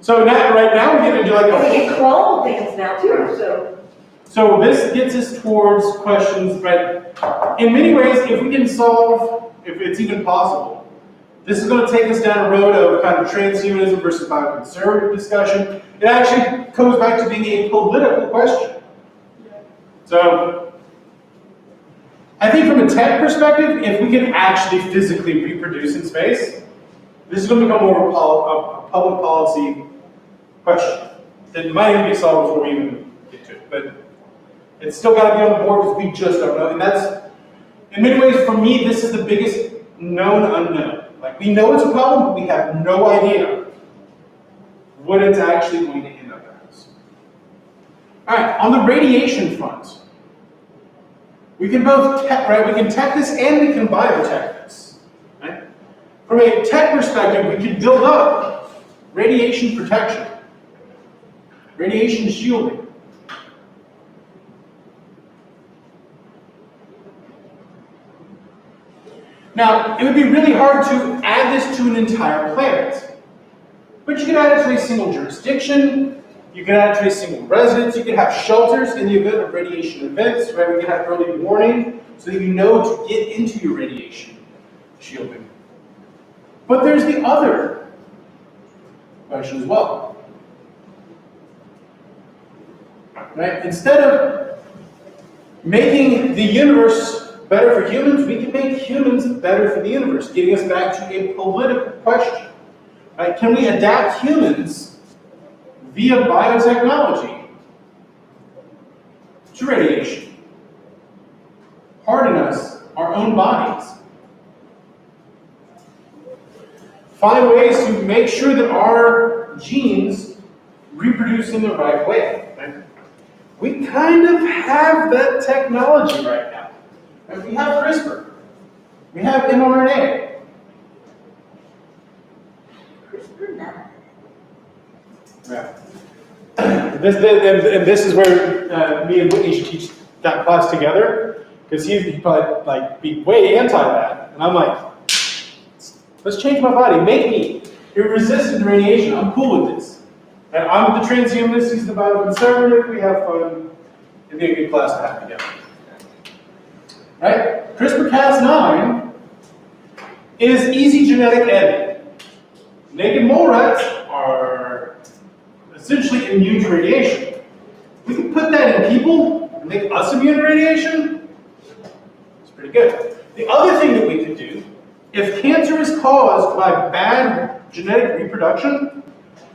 So now, right now, we get into like you can clone things now too, so. So this gets us towards questions, but in many ways, if we can solve, if it's even possible, this is going to take us down a road of kind of transhumanism versus bioconservative discussion. It actually goes back to being a political question. So I think from a tech perspective, if we can actually physically reproduce in space, this is going to become more of a public policy question. It might even be solved before we even get to it, but it's still got to be on the board because we just don't know. And that's, in many ways, for me, this is the biggest known unknown. Like, we know it's a problem, but we have no idea what it's actually going to end up as. All right, on the radiation front, we can both tech, right? We can tech this and we can biotech this. Right? From a tech perspective, we can build up radiation protection, radiation shielding. Now, it would be really hard to add this to an entire planet, but you could add it to a single jurisdiction, you could add it to a single residence, you could have shelters in the event of radiation events, right? We could have early warning so that you know to get into your radiation shielding. But there's the other question as well. Right? Instead of making the universe better for humans, we can make humans better for the universe, getting us back to a political question. Right? Can we adapt humans via biotechnology to radiation? Harden us, our own bodies. Find ways to make sure that our genes reproduce in the right way. Right? We kind of have that technology right now. And we have CRISPR. We have mRNA. CRISPR now. Yeah. This is where me and Whitney should teach that class together, because he'd probably like be way anti that, and I'm like, let's change my body, make me resistant to radiation. I'm cool with this. And I'm the transhumanist, he's the bioconservative. We have fun. It'd be a good class to have together. Right? CRISPR-Cas9 is easy genetic editing. Naked mole rats are essentially immune to radiation. We can put that in people and make us immune to radiation. It's pretty good. The other thing that we could do, if cancer is caused by bad genetic reproduction,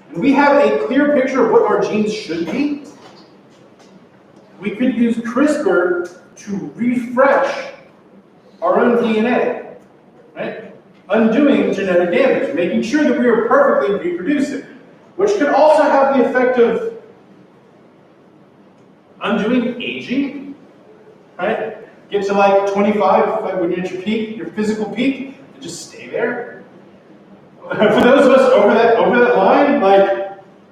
and we have a clear picture of what our genes should be, we could use CRISPR to refresh our own DNA, right? Undoing genetic damage, making sure that we are perfectly reproducing, which could also have the effect of undoing aging, right? Get to like 25, like when you're at your peak, your physical peak, and just stay there. For those of us over that line, like,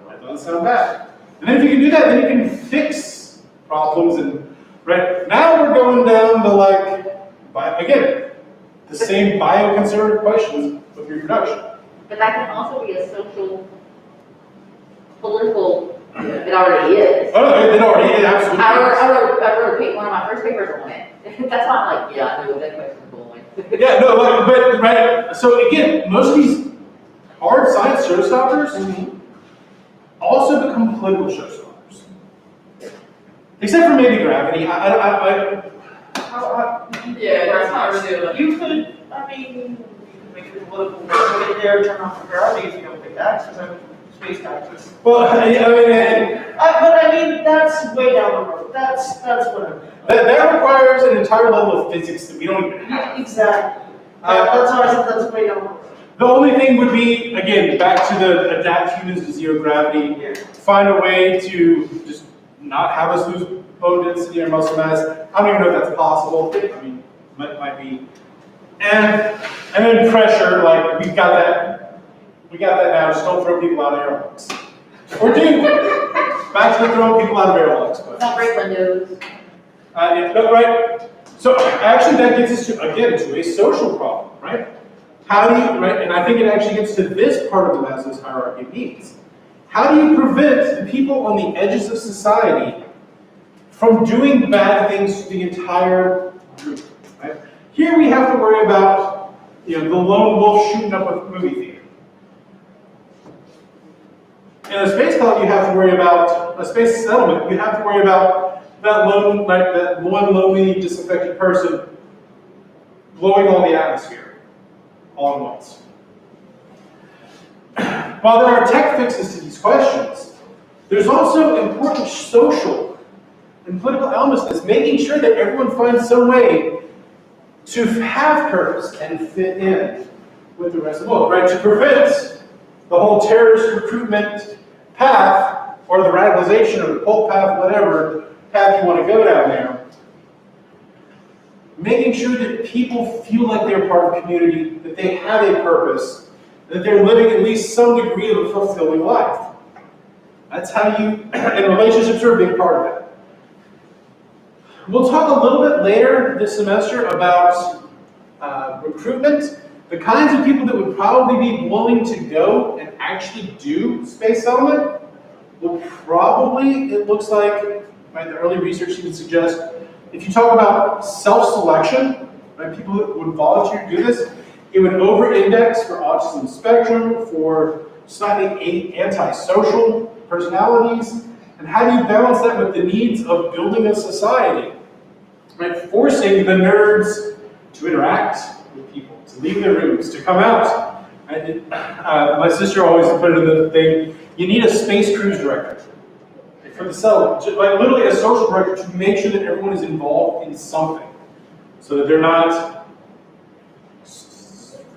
that doesn't sound bad. And then if you can do that, then you can fix problems and right? Now we're going down the again, the same bioconservative questions of reproduction. But that can also be a social, political, it already is. Oh, it already is, absolutely. I wrote one of my first papers on it. That's why I'm like, yeah, I know that question's going. Yeah, no, but, right, so again, most of these hard science showstoppers also become political showstoppers. Except for maybe gravity. Yeah, that's not really like. You could, I mean, you could make it political, put it there, turn off the gravity if you don't pay taxes, I mean, space taxes. Well, I mean, But I mean, that's way down the road, that's whatever. that requires an entire level of physics that we don't even have. Exactly. That's why I said that's way down the road. The only thing would be, again, back to the adapt humans to zero gravity, find a way to just not have us lose bone density or muscle mass. I don't even know if that's possible. I mean, might be. And then pressure, like we got that now. Just don't throw people out of airlocks. Or do back to the throwing people out of airlocks. Don't break windows. Right. So actually, that gets us to a social problem, right? How do you, right? And I think it actually gets to this part of the Maslow's hierarchy of needs. How do you prevent the people on the edges of society from doing bad things to the entire group? Right? Here we have to worry about, the lone wolf shooting up a movie theater. In a space colony, you have to worry about a space settlement. You have to worry about that one lonely, disaffected person blowing all the atmosphere all at once. While there are tech fixes to these questions, there's also important social and political elements that's making sure that everyone finds some way to have purpose and fit in with the rest of the world, right? To prevent the whole terrorist recruitment path or the radicalization or the cult path, whatever path you want to go down there. Making sure that people feel like they're part of the community, that they have a purpose, that they're living at least some degree of a fulfilling life. That's how you, and relationships are a big part of it. We'll talk a little bit later this semester about recruitment, the kinds of people that would probably be willing to go and actually do space settlement will probably, it looks like, right, the early research would suggest, if you talk about self-selection, right, people that would volunteer to do this, it would over-index for autism spectrum, for slightly antisocial personalities, and how do you balance that with the needs of building a society? Right, forcing the nerds to interact with people, to leave their rooms, to come out. Right? My sister always put it in the thing, you need a space cruise director for the settlement, like literally a social director to make sure that everyone is involved in something, so that they're not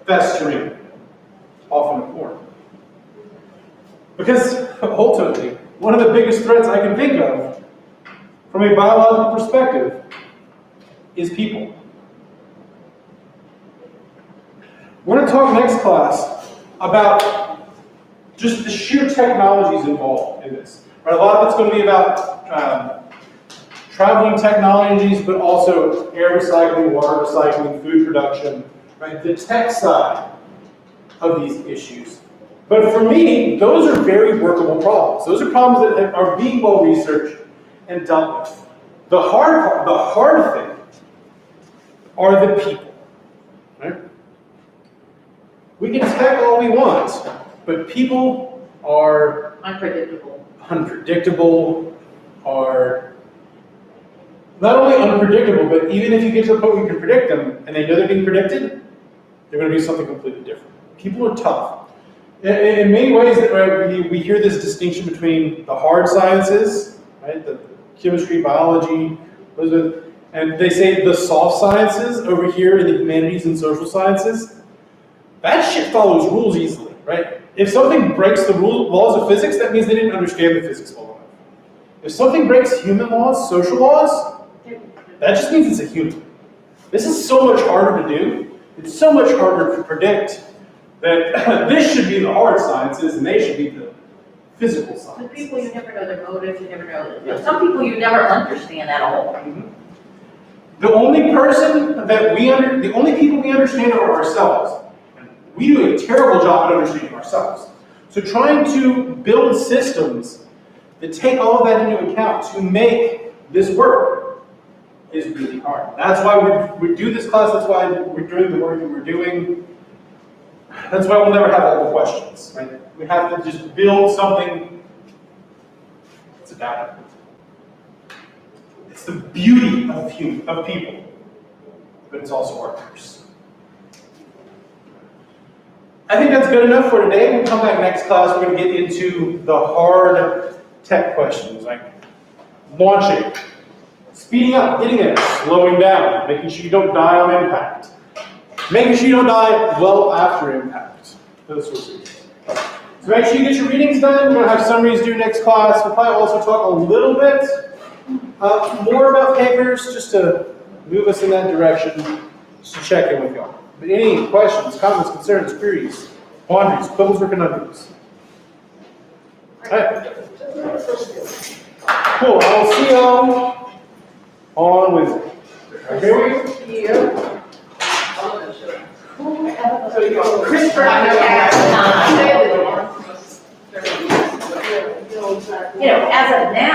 festering off in a corner. Because ultimately, one of the biggest threats I can think of from a biological perspective is people. We're going to talk next class about just the sheer technologies involved in this. Right? A lot of it's going to be about traveling technologies, but also air recycling, water recycling, food production, right? The tech side of these issues. But for me, those are very workable problems. Those are problems that are being well researched and dealt with. The hard thing are the people. Right? We can tech all we want, but people are unpredictable, are not only unpredictable, but even if you get to the point where you can predict them, and they know they're being predicted, they're going to do something completely different. People are tough. In many ways, right, we hear this distinction between the hard sciences, right, the chemistry, biology, and they say the soft sciences over here in the humanities and social sciences. That shit follows rules easily, right? If something breaks the laws of physics, that means they didn't understand the physics well enough. If something breaks human laws, social laws, that just means it's a human. This is so much harder to do. It's so much harder to predict that this should be the hard sciences and they should be the physical The science. people, you never know their motives, you never know, some people you never understand at all. The only person that the only people we understand are ourselves. And we do a terrible job at understanding ourselves. So trying to build systems that take all of that into account to make this work is really hard. That's why we do this class, that's why we're doing the work that we're doing. That's why we'll never have all the questions, right? We have to just build something that's adaptable. It's the beauty of people, but it's also our curse. I think that's good enough for today. We'll come back next class. We're going to get into the hard tech questions, like launching, speeding up, getting there, slowing down, making sure you don't die on impact, making sure you don't die well after impact. Those sorts of things. So make sure you get your readings done. We're going to have summaries due next class. We'll probably also talk a little bit more about papers, just to move us in that direction, just to check in with y'all. But any questions, comments, concerns, queries, quandaries, quibbles, or conundrums? All right. Cool. I'll see y'all on Wednesday. Okay. So you go. Christopher, I know, as I of now,